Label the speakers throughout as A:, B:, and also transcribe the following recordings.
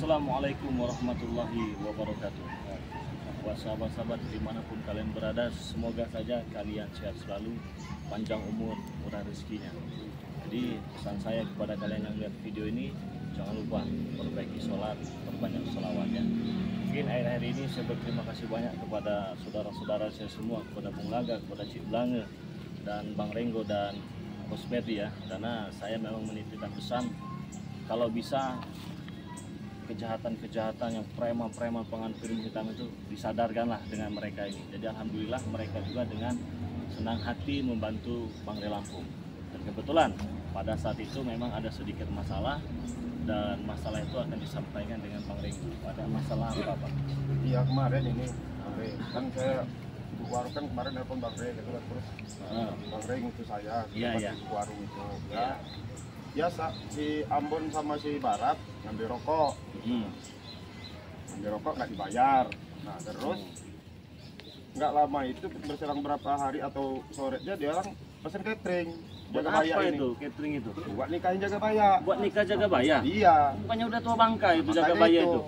A: Assalamualaikum warahmatullahi wabarakatuh. Buat sahabat-sahabat dimanapun kalian berada, semoga saja kalian sehat selalu, panjang umur, murah rezekinya. Jadi pesan saya kepada kalian yang lihat video ini, jangan lupa perbaiki sholat, perbanyak sholawatnya. Mungkin akhir-akhir ini saya berterima kasih banyak kepada saudara-saudara saya semua, kepada Bung Laga, kepada Cik Blange, dan Bang Renggo dan Bos Berdi ya, karena saya memang menitipkan pesan kalau bisa kejahatan-kejahatan yang preman-preman pengantin hitam itu disadarkanlah dengan mereka ini. Jadi alhamdulillah mereka juga dengan senang hati membantu Bang Lampung. Dan kebetulan pada saat itu memang ada sedikit masalah, dan masalah itu akan disampaikan dengan Bang Renggo. Ada masalah apa Pak?
B: Iya kemarin ini kan saya di warung kan kemarin nelpon Bang Rey gitu kan, terus Bang Rey ngutus saya di warung itu ya. Biasa si Ambon sama si Barat ngambil rokok, nggak dibayar. Nah terus nggak lama itu berselang berapa hari atau sorenya dia orang pesen catering.
A: Buat apa itu catering itu?
B: Buat nikahin Jagabaya.
A: Buat nikah Jagabaya?
B: Iya.
A: Bukannya udah tua bangka itu Jagabaya itu.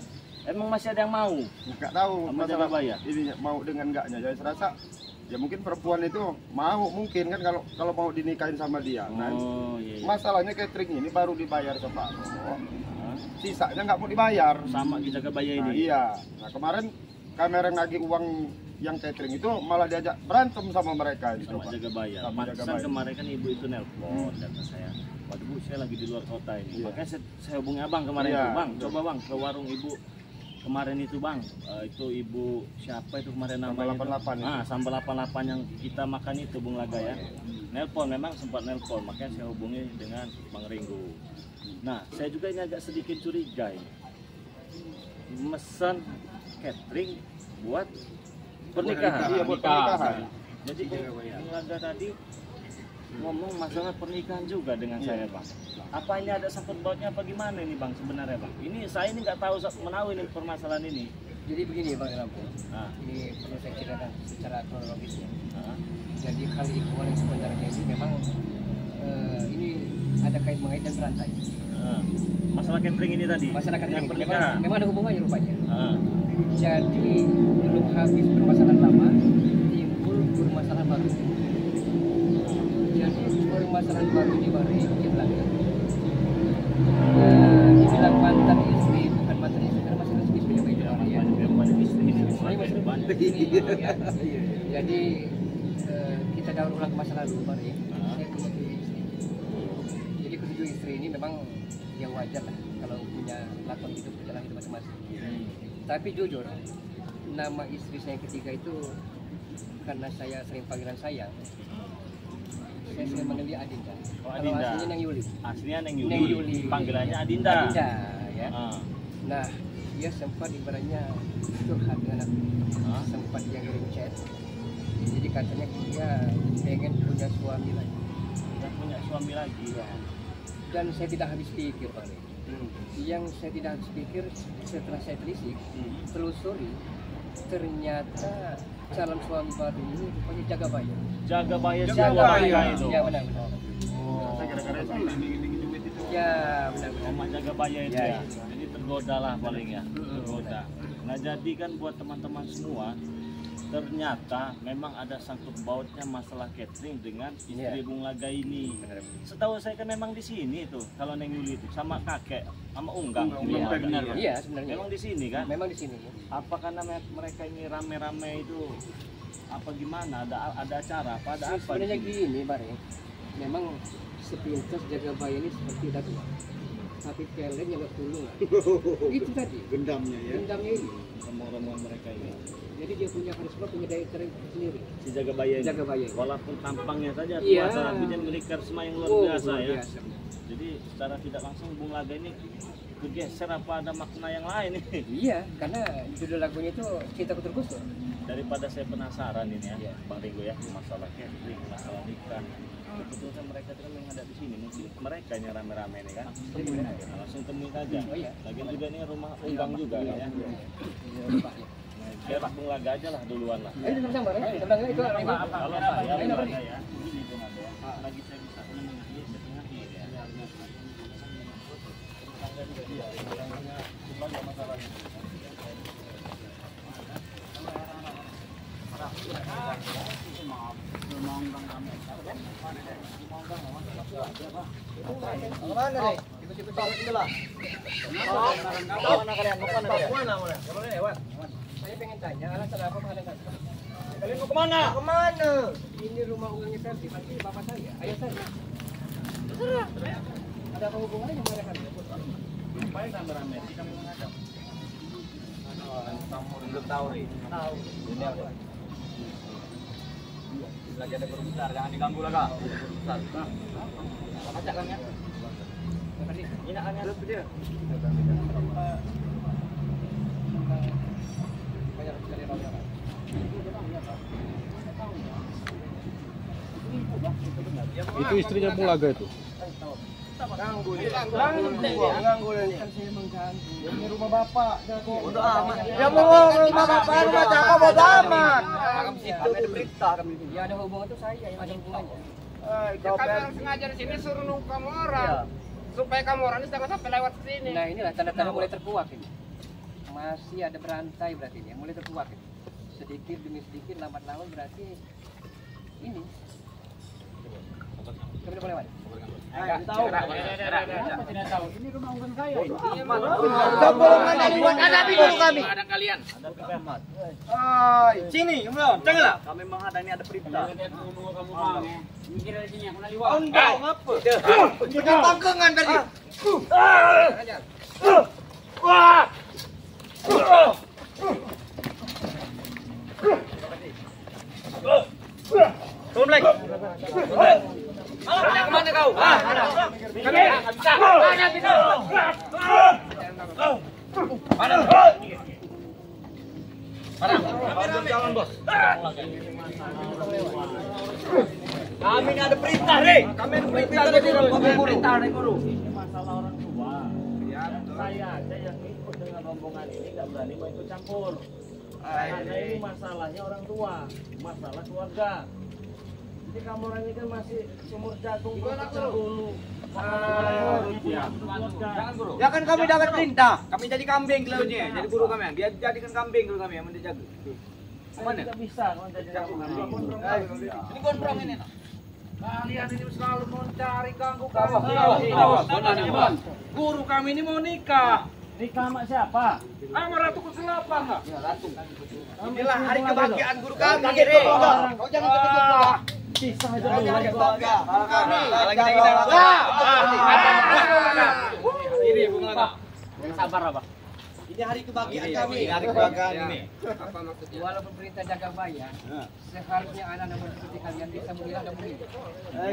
A: Emang masih ada yang mau?
B: Nggak tahu
A: sama Jagabaya.
B: Ini mau dengan enggaknya. Jadi serasa ya mungkin perempuan itu mau, mungkin kan kalau mau dinikahin sama dia. Nah, iya. Masalahnya catering ini baru dibayar separuh. Sisanya nggak mau dibayar.
A: Sama di Jagabaya ini.
B: Nah, iya. Nah kemarin kamera nagih uang yang catering itu malah diajak berantem sama mereka itu.
A: Sama Jagabaya. Pantesan kemarin kan ibu itu nelpon kata saya. Waduh Bu, saya lagi di luar kota ini. Makanya saya hubungi abang kemarin itu. Bang, coba bang ke warung ibu kemarin itu bang. Itu ibu siapa itu kemarin namanya?
B: Sambal 88 itu.
A: Sambal 88 yang kita makan itu Bung Laga ya. Nelpon, memang sempat nelpon. Makanya saya hubungi dengan Bang Renggo. Nah, saya juga ini agak sedikit curiga ini. Mesen catering buat pernikahan.
B: Iya, buat pernikahan.
A: Jadi Bung Laga tadi ngomong masalah pernikahan juga dengan saya Bang. Apa ini ada sangkut pautnya apa gimana ini Bang sebenarnya Bang? Ini saya ini nggak tahu menahu ini permasalahan ini.
C: Jadi begini Bang Lampung, ini perlu saya ceritakan secara kronologisnya. Jadi hal ikhwan yang sebenarnya ini memang ini ada kait mengait dan berantai.
A: Masalah catering ini tadi.
C: Masalah catering
A: pernikahan.
C: memang ada hubungannya rupanya. Jadi belum habis permasalahan lama, timbul permasalahan baru. Jadi permasalahan baru ini baru dikit lagi. Dibilang mantan istri, bukan mantan istri, karena masih istri punya bayi orang ya. Jadi kita daur ulang ke masa lalu baru ya. Saya punya 7 istri. Jadi ke-7 istri ini memang ya wajar lah kalau punya lakon hidup dalam hidup masing-masing. Tapi jujur, nama istri saya yang ketiga itu karena saya sering panggilan sayang. Saya sering manggil dia Adinda. Kalau aslinya Neng Yuli.
A: Aslinya Neng Yuli. Panggilannya Adinda.
C: Adinda ya. Nah, dia sempat ibaratnya curhat dengan aku. Sempat dia ngirim chat. Jadi katanya dia pengen punya suami lagi.
A: Punya suami lagi ya.
C: Dan saya tidak habis pikir Pak. Yang saya tidak habis pikir setelah saya telusuri, ternyata calon suami baru ini rupanya Jagabaya.
A: Jagabaya itu.
C: Ya benar.
B: Gara-gara duit itu.
C: Ya benar.
A: Oma Jagabaya itu ya. Jadi tergoda lah paling ya. Tergoda. Nah jadi kan buat teman-teman semua, ternyata memang ada sangkut pautnya masalah catering dengan istri Bung Laga ini. Setahu saya kan memang di sini tuh, kalau Neng Yuli itu sama kakek, sama Unggang.
C: Iya sebenarnya.
A: Memang di sini kan?
C: Memang di sini.
A: Apa karena mereka ini rame-rame itu? Apa gimana? Ada acara? Apa ada apa?
C: Sebenarnya gini, Bare. Memang sepintas Jagabaya ini seperti tadi. Tapi kalian yang gak tulung. Itu tadi.
B: Gendamnya ya.
C: Gendamnya ini.
A: Rombongan mereka ini.
C: Jadi dia punya karisma, punya daya tarik sendiri.
A: Si Jagabaya ini.
C: Jagabaya.
A: Walaupun tampangnya saja
C: Iya.
A: tapi dia memiliki karisma yang luar biasa ya. Jadi secara tidak langsung Bung Laga ini bergeser apa ada makna yang lain nih?
C: Iya, karena judul lagunya itu Cintaku Tergusur.
A: Daripada saya penasaran ini ya, Bang Renggo ya, masalah catering, masalah nikah. Kebetulan mereka itu yang ada di sini, mungkin mereka yang rame-rame ini kan. Nah, langsung temui saja. Lagian juga ini rumah Unggang juga kan ya. Biar Bung Laga aja lah duluan lah.
C: Ayo sama-sama ya. Sebenarnya itu
A: Kalau saya Bung Laga ya, ini Bung Laga ya. Lagi saya bisa menengahi, saya tengahi ya.
C: Kemana nih? Ikut-ikut itu lah. Mana kalian? Mau kemana? Saya pengen tanya, alasan apa menghadang kantor? Kalian mau kemana? Kemana? Ini rumah ulangnya Ferdi, pasti bapak saya, ayah saya. Terserah. Ada apa hubungannya dengan mereka?
A: Ngapain rame-rame? Kita mau menghadap.
D: Belum tahu nih.
C: Tahu.
D: Ini apa? Lagi ada guru besar, jangan diganggu lah kak. Guru besar. Baca kan ya?
C: Ini anaknya terus dia. Banyak sekali orang.
B: Itu istrinya Bulaga itu.
C: Ganggu ini. Ganggu ini. Kan saya mengganggu. Ini rumah bapak.
D: Bodoh amat.
C: Ya mau rumah bapak, rumah siapa bodoh amat. Ada berita kami itu. Ya ada hubungan tuh saya yang ada hubungannya.
E: Kami orang sengaja di sini suruh nunggu kamu orang. Supaya kamu orang ini jangan sampai lewat sini.
C: Nah inilah tanda-tanda mulai terkuak ini. Masih ada berantai berarti ini, mulai terkuak ini. Sedikit demi sedikit, lambat laun berarti ini. Kami boleh lewat.
E: Tahu. Tidak tahu. Ini rumah bukan saya.
C: Gabungan dari ada dulu kami.
E: Ada kalian.
D: Sini, belum? Janganlah. Kami menghadang ini ada perintah.
E: Mikir dari sini aku lagi
D: Enggak, ngapa?
C: Kita tangkengan tadi.
D: Turun lagi.
E: Kemana kau? Kami bisa. Mana bisa?
D: Mana? Jalan bos. Kami nggak ada perintah, Re. Kami ada perintah dari guru.
A: Ini masalah orang tua. Saya aja yang ikut dengan rombongan ini nggak berani mau ikut campur. Karena ini masalahnya orang tua, masalah keluarga. Jadi kamu orang ini kan masih sumur jagung dulu.
D: Jangan guru. Ya kan kami dapat perintah. Kami jadi kambing kelaunya. Jadi guru kami. Dia jadikan kambing guru kami yang menjaga.
A: Mana? Tidak bisa kalau jadi kambing.
D: Ini gondrong ini. Kalian ini selalu mencari ganggu kami. Guru kami ini mau nikah.
A: Nikah sama siapa?
D: Sama Ratu Kegelapan enggak? Ya, Ratu.
C: Inilah hari kebahagiaan guru kami. Kau jangan ketik-ketik.
A: Bisa aja
C: Kau jangan kebahagiaan.
D: Ini bunga.
A: Sabar apa?
C: Ini hari kebahagiaan kami.
D: Ini hari kebahagiaan ini.
E: Apa maksudnya?
C: Walaupun perintah jaga bayar, seharusnya anak-anak seperti kalian bisa memilah dan memilih.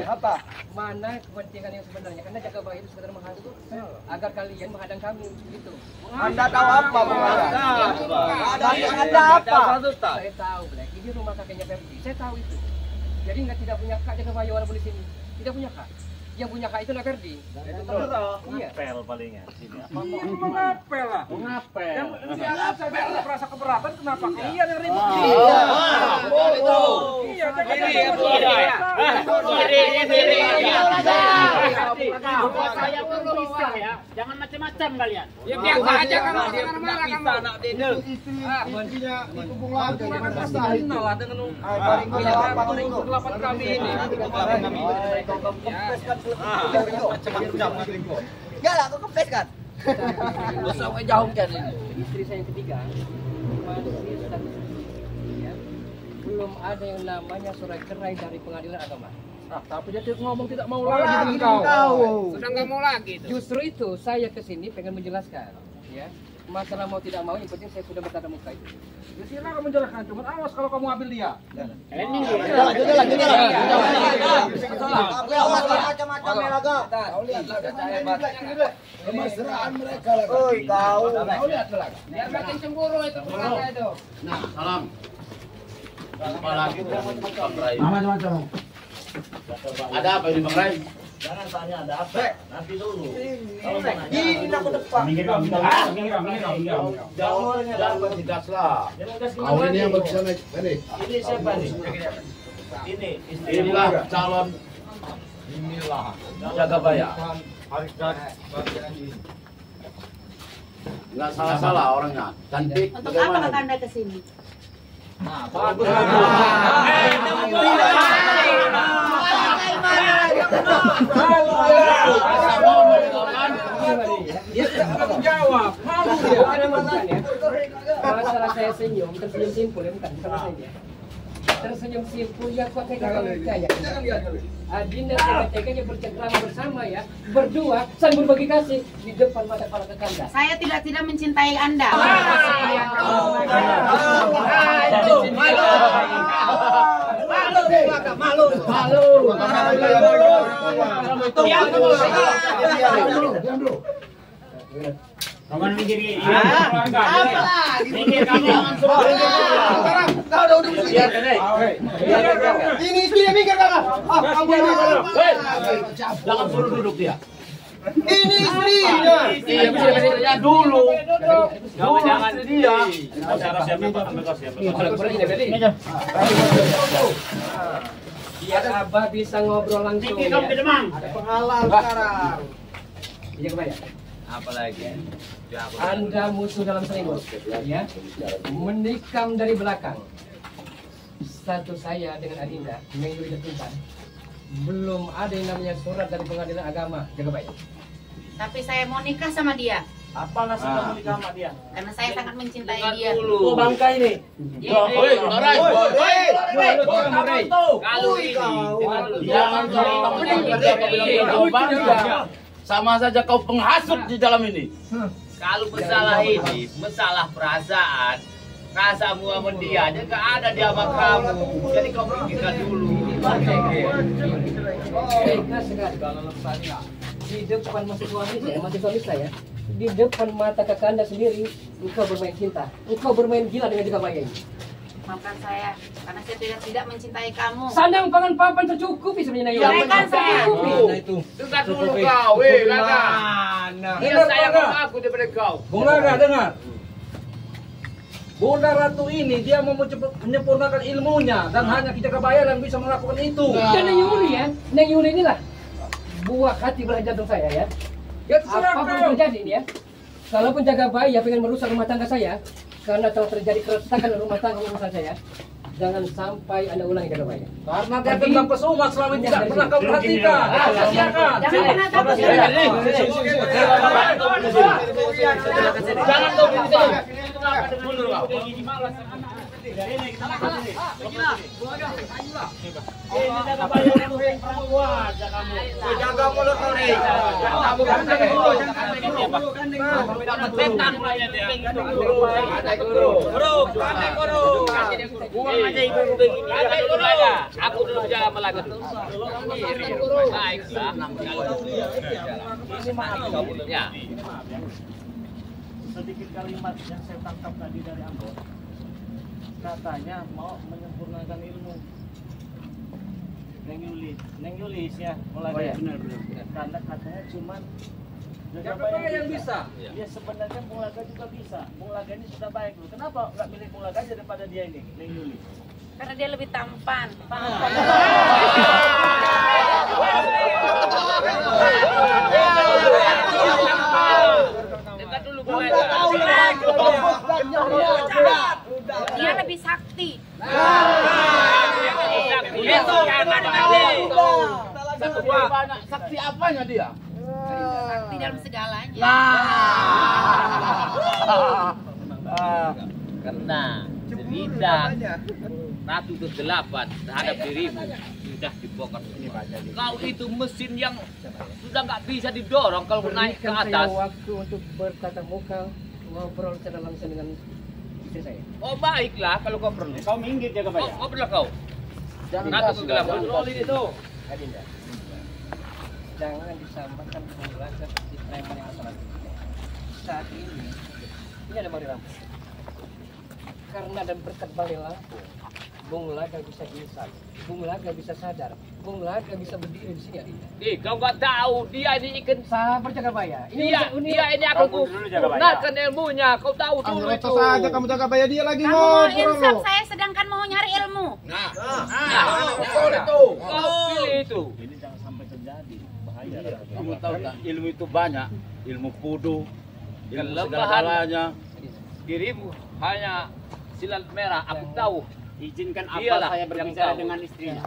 D: Apa?
C: Mana kepentingan yang sebenarnya? Karena jaga bayar itu sebenarnya menghadang agar kalian menghadang kami gitu.
D: Anda tahu apa, Bung? Anda apa?
C: Saya tahu, Black. Ini rumah kakeknya Ferdi. Saya tahu itu. Jadi nggak tidak punya hak jaga bayar walaupun di sini. Tidak punya hak. Yang punya hak itu Ferdi.
D: Itu terserah.
C: Iya.
A: Ngapel palingnya sini. Apa
D: Ini mengapel lah.
A: ngapel?
D: Yang saya merasa keberatan kenapa kalian yang ribut? Iya,
E: Saya perlu bisa ya. Jangan macam-macam kalian. Ya biasa aja kamu marah-marah kamu.
D: Anak dia.
B: Istrinya itu Bulaga gimana
D: Kenal lah dengan kegelapan kami ini.
C: Enggak lah, kau kempes kan?
D: Sampai jauh kan ini.
C: Istri saya yang ketiga masih status ya. Belum ada yang namanya surat cerai dari pengadilan agama.
D: Tapi dia ngomong tidak mau lagi dengan kau.
E: Sudah nggak mau lagi itu.
C: Justru itu saya kesini pengen menjelaskan ya. Masalah mau tidak mau yang penting saya sudah bertatap muka itu.
D: Ya silakan menjelaskan, cuma awas kalau kamu ambil dia.
E: Ini
C: Macam-macam ya laga.
D: Kau lihat
B: Kemesraan mereka lah.
C: Oi kau.
B: Kau lihat lah.
E: biar makin cemburu itu keluarga itu.
B: Nah, salam. Apa lagi Bang Rai? Macam-macam. Ada apa ini Bang Rai?
A: Jangan tanya ada apa. Nanti dulu. Kalau mau nanya,
C: Ini aku depan.
B: Jangan digas lah. Kau ini yang bersama ini.
A: Ini siapa nih? Ini istri.
B: Inilah calon. Inilah jaga bayar.
F: Nggak salah-salah orangnya. Cantik.
G: Untuk apa Kakanda ke sini?
E: Bagus.
C: Jawab. Masalah saya senyum, tersenyum simpul ya bukan masalah dia. Tersenyum simpul ya kok kayak kakak percaya. Adinda teganya bercengkrama bersama ya, berdua saling berbagi kasih di depan mata para Kakanda.
G: Saya tidak mencintai Anda.
E: Kamu minggir gini. Minggir kamu.
B: Sekarang kau udah sini. Ini istrinya minggir kakak.
F: Jangan suruh duduk dia.
B: Ini istrinya.
F: Iya, dulu.
E: Jangan dia.
C: Biar Abah bisa ngobrol langsung
E: Minggir
C: ya.
E: kamu ke demang.
B: Penghalang sekarang.
C: Iya kebaya.
D: Apalagi?
C: Anda musuh dalam selimut, ya, menikam dari belakang. Status saya dengan Adinda, Mengguli Cinta, belum ada yang namanya surat dari pengadilan agama, jaga baik.
G: Tapi saya mau nikah sama dia.
A: Apa alasan kamu nikah sama dia?
G: Karena saya sangat mencintai dia.
F: Oh, bangka ini.
D: Kalau ini
F: Jangan kau bangga. Sama saja kau penghasut di dalam ini.
D: kalau masalah ini, masalah perasaan, rasamu sama dia aja gak ada di sama kamu. Jadi kau pikirkan dulu.
C: Ikhlas sekali. Di depan masih suami saya, di depan mata Kakanda sendiri, engkau bermain cinta, engkau bermain gila dengan jaga bayi ini.
G: Maafkan saya, karena saya tidak mencintai kamu.
C: Sandang pangan papan tercukupi sebenarnya.
G: Ya kan saya.
D: Dengar dulu kau, Laga. Dia sayang sama aku daripada kau.
H: Bung Laga, dengar. Bunda Ratu ini dia mau menyempurnakan ilmunya dan hanya Ki Jagabaya yang bisa melakukan itu.
C: Dan Neng Yuli ya, Neng Yuli inilah buah hati belah jantung saya ya.
H: Ya terserah
C: Apapun
H: kau.
C: terjadi ini ya, kalaupun Jagabaya pengen merusak rumah tangga saya, karena telah terjadi kerusakan rumah tangga saya, jangan sampai Anda ulangi Jagabaya.
H: Karena dia tentang pesumat selama ini tidak pernah kau perhatikan. Sia-siakan.
G: Jangan pernah takut.
F: Jangan kau begini saja.
D: Jaga mulut kau nih. Kamu buang aja ibu begini. Aku dulu jaga Melaga dulu. Baiklah. Ya.
A: Sedikit kalimat yang saya tangkap tadi dari Ambon, katanya mau menyempurnakan ilmu. Neng Yulis ya, mulai benar. Karena katanya cuman
H: Jagabaya yang bisa.
A: Ya sebenarnya Bung Laga juga bisa. Bung Laga ini sudah baik loh. Kenapa nggak milih Bung Laga aja daripada dia ini, Neng Yulis?
G: Karena dia lebih tampan.
D: Dekat dulu
G: Dia lebih sakti.
F: Sakti apanya dia?
G: Sakti dalam segalanya.
D: Karena cerita Ratu ke-8 terhadap dirimu sudah dibongkar. Kau itu mesin yang sudah nggak bisa didorong kalau naik ke
C: Berikan saya
D: atas.
C: waktu untuk bertatap muka, ngobrol secara langsung dengan istri saya.
D: Oh baiklah kalau kau perlu.
A: Kau minggir Jagabaya.
D: Oh perlu kau. Ratu ke-8.
C: Adinda, jangan disamakan Bung Laga seperti preman yang masalah. Saat ini ada Bali Lampung. Karena ada berkat Bali Lampung, Bung Laga bisa insaf, Bung Laga bisa sadar, Bung Laga bisa berdiri di sini Adinda.
D: Kau nggak tahu dia ini ikan.
C: Sabar Jagabaya.
D: Dia ini akan gunakan ilmunya. Kau tahu dulu itu.
B: saja kamu Jagabaya dia lagi
G: Kamu mau
B: ngobrol
G: insaf,
B: loh.
G: saya sedangkan mau nyari ilmu.
D: Kau pilih itu.
A: Ini jangan sampai terjadi bahaya.
F: Kamu tahu tak, ilmu itu banyak. Ilmu kudu,
D: kelemahan dirimu hanya silat merah. Aku tahu.
E: Izinkan apa
D: Iyalah
E: saya
D: yang
E: berbicara
D: tahu.
E: dengan istrinya.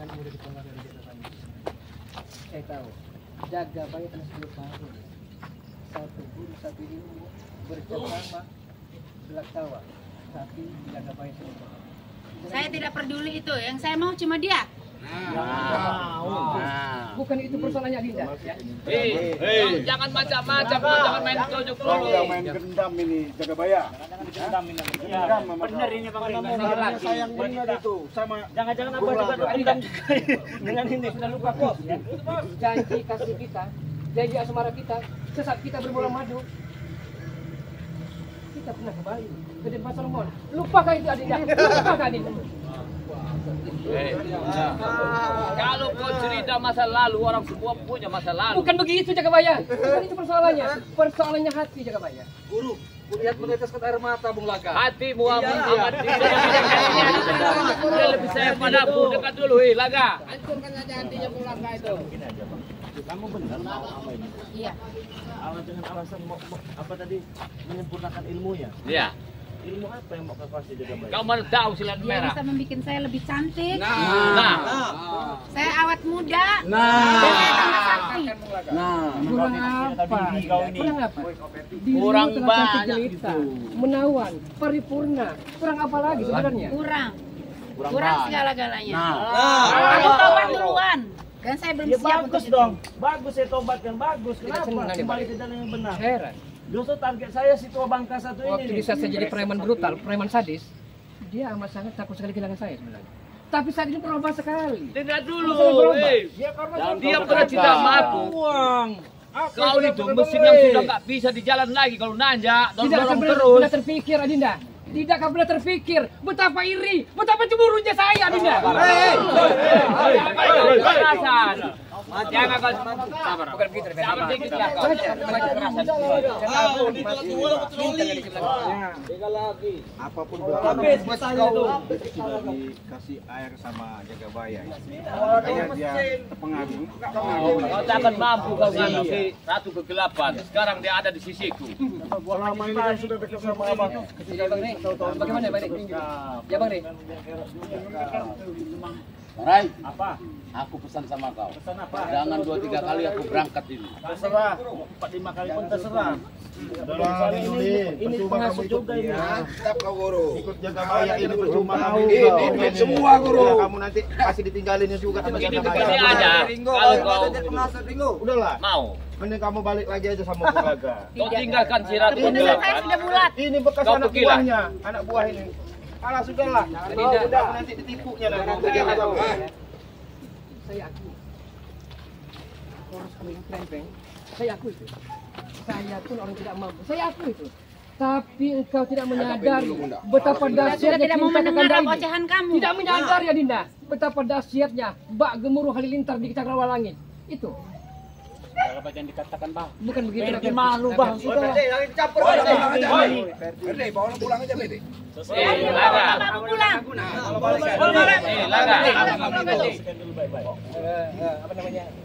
C: Saya tahu. Jaga baik anak 10 tahun. Satu guru, satu ilmu, bercengkrama, belak tawa. Tapi jaga baik 10 tahun.
G: Saya tidak peduli itu. Yang saya mau cuma dia.
C: Bukan itu persoalannya Dinda. Ya.
D: Kau jangan macam-macam, kau jangan main tojok dulu.
B: Udah main gendam ini, Jagabaya.
E: Benar ini Bang Ringo.
B: Sayang benar itu sama.
E: Jangan-jangan apa juga dendam dengan ini sudah lupa kok.
C: Janji kasih kita, janji asmara kita, sesaat kita berbola madu. Kita pernah kembali ke Denpasar Salomon. Lupakan itu Adinda, lupakan itu.
D: Kalau kau cerita masa lalu, orang semua punya masa lalu.
C: Bukan begitu Jagabaya. Bukan itu persoalannya. Persoalannya hati Jagabaya.
H: Guru, kulihat meneteskan air mata Bung Laga.
D: Hatimu amat dia lebih sayang padaku. Dekat dulu, Laga.
E: Hancurkan saja hatinya pulang itu.
A: Kamu benar mau apa ini?
G: Iya.
A: Dengan alasan mau apa tadi menyempurnakan ilmunya.
D: Iya.
A: Ilmu apa yang mau kau kasih Jagabaya?
D: Kau mana tahu silat
G: Dia
D: merah?
G: bisa membuat saya lebih cantik.
D: Nah,
G: Saya awet muda.
F: Nah.
G: Saya tambah sakti.
C: Kurang apa? Kurang apa?
D: Kurang
C: Dirimu telah cantik
D: banyak
C: jelita, menawan, paripurna. Kurang apa lagi sebenarnya?
G: Kurang segala-galanya.
F: Nah.
G: Aku tobat duluan. Dan saya belum
A: Ya
G: siap untuk
A: bagus dong, bagus saya tobatkan, bagus.
C: Tidak senang
A: Kenapa?
C: dia,
A: Kembali
C: Pak.
A: ke jalan yang benar.
C: Heran.
A: Justru target saya si tua bangka satu
C: Waktu
A: ini.
C: bisa saya jadi preman brutal, preman sadis, dia amat sangat takut sekali kehilangan saya sebenarnya. Tapi saat ini berubah sekali.
D: tidak dulu.
A: Ya karena
D: Dia pernah cinta sama aku. Kau itu mesin yang sudah nggak bisa di jalan lagi kalau nanjak,
C: Tidak akan
D: dorong
C: pernah
D: terus.
C: terpikir Adinda. Tidak akan pernah terpikir betapa iri, betapa cemburunya saya Adinda.
D: Jangan kau sabar. Bukan begitu. Sabar dikit lah kau.
B: Apapun dikasih air sama Jagabaya. Makanya dia terpengaruh.
D: Kau tak akan mampu kau mengatasi ratu kegelapan. Sekarang dia ada di sisiku.
B: Lama ini kan sudah dekat sama abang.
C: Ya Bang Rey, bagaimana Bang Rey? Ya Bang Rey.
F: Rai,
A: apa?
F: aku pesan sama kau.
A: Pesan apa?
F: Jangan 2-3 kali aku berangkat ini.
A: Terserah, 4-5 kali pun terserah. Ini penghasut juga ini.
B: Tetap kau guru. Ikut Jagabaya ini percuma kamu.
F: Ini semua guru.
B: Kamu nanti pasti ditinggalin juga sama
D: Begini
B: Jagabaya.
D: aja. Kalau kau
B: Udahlah.
D: mau,
B: Mending kamu balik lagi aja sama Bulaga.
D: kau tinggalkan si ratu
G: Keputusan saya
D: kegelapan.
G: sudah bulat.
B: Ini bekas
D: Kau
B: anak
D: pergilah.
B: buahnya, anak buah ini. Alah sudahlah. Udah nanti ditipunya lagi.
C: Saya akui. Poros kambing krempeng, saya akui itu. Saya pun orang tidak mampu, saya akui itu. Tapi engkau tidak menyadari betapa
G: Saya sudah
C: dahsyatnya
G: tidak mau
C: cinta
G: mendengar
C: Kakanda ini.
G: ocehan kamu.
C: Tidak menyadari ya Dinda, betapa dahsyatnya bak gemuruh halilintar di cakrawala langit. Itu.
E: Kalau bagian dikatakan Bang.
C: Bukan begitu.
E: Perdi malu Bang, sudah.
D: Laga.
G: Kamu pulang.
D: Laga.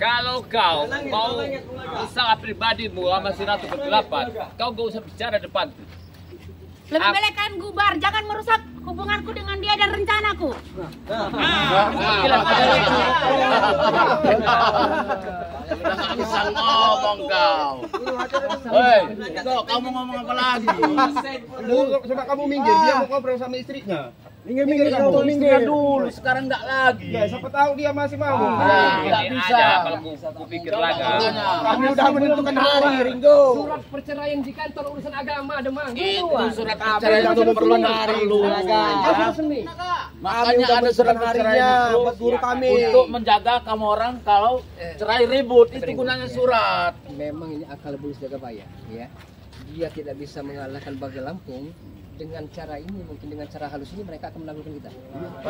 D: Kalau kau mau usaha pribadimu sama si ratu kegelapan, kau gak usah bicara depan.
G: Lebih baik kalian bubar, jangan merusak hubunganku dengan dia dan rencanaku.
F: Udah nggak bisa ngomong kau. Hei, kamu ngomong apa lagi?
B: Coba kamu minggir, dia mau ngobrol sama istrinya. Minggir
F: Minggir dulu, sekarang nggak lagi.
B: Ya, siapa tahu dia masih mau.
F: Nggak
D: Ini
F: bisa.
D: aja kalau ku pikir laga.
B: Kami udah menentukan hari, Ringo.
C: Surat perceraian di kantor urusan agama, Demang.
F: Itu surat perceraian itu perlu perlu.
C: Resmi.
F: Makanya ada surat perceraian
B: buat guru kami.
F: untuk menjaga kamu orang kalau cerai ribut. Itu gunanya surat.
C: Memang ini akal bulus Jagabaya, ya. Dia tidak bisa mengalahkan Bagel Lampung dengan cara ini, mungkin dengan cara halus ini mereka akan melakukan kita.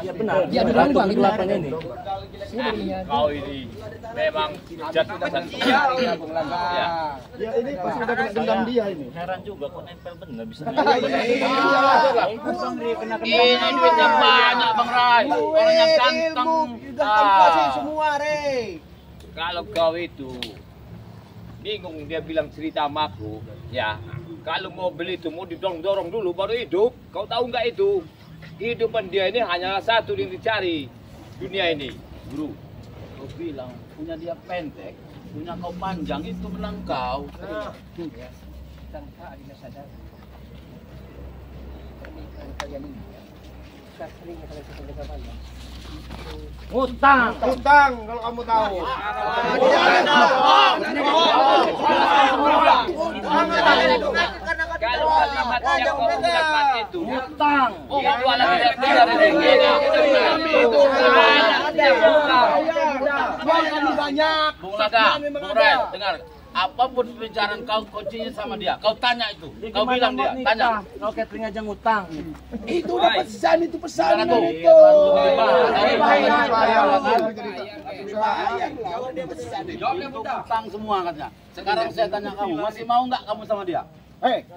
A: Ya benar.
C: Dia ada dalam bang
A: ini.
D: Kau ini memang jatuh pesan.
B: Ya ini pasti udah kena dendam dia ini.
A: Heran juga kok nempel bener bisa.
F: Ini duitnya banyak Bang Rai. Orang yang ganteng.
D: Kalau kau itu bingung dia bilang cerita sama aku, ya Kalau mobil itu mau didorong-dorong dulu baru hidup. Kau tahu nggak itu? Kehidupan dia ini hanyalah satu yang dicari dunia ini.
F: Bro, kau bilang punya dia pendek, punya kau panjang, itu menang kau.
C: Ya, tanpa adanya sadar pernikahan kalian ini ya, seringnya kalian suka jaga bayar.
H: Utang.
B: Utang kalau kamu tahu.
D: Kalau kalimat yang kau ucapkan itu
H: Utang.
D: walau tidak benar
F: Bung Lada, Bung Ren, dengar. Apapun pembicaraan kau kuncinya sama dia. Kau tanya itu. Kau bilang dia, tanya.
H: Kau catering aja ngutang.
F: Itu udah pesan itu pesan itu. Jawabnya utang semua katanya. Sekarang saya tanya kamu, masih mau nggak kamu sama dia?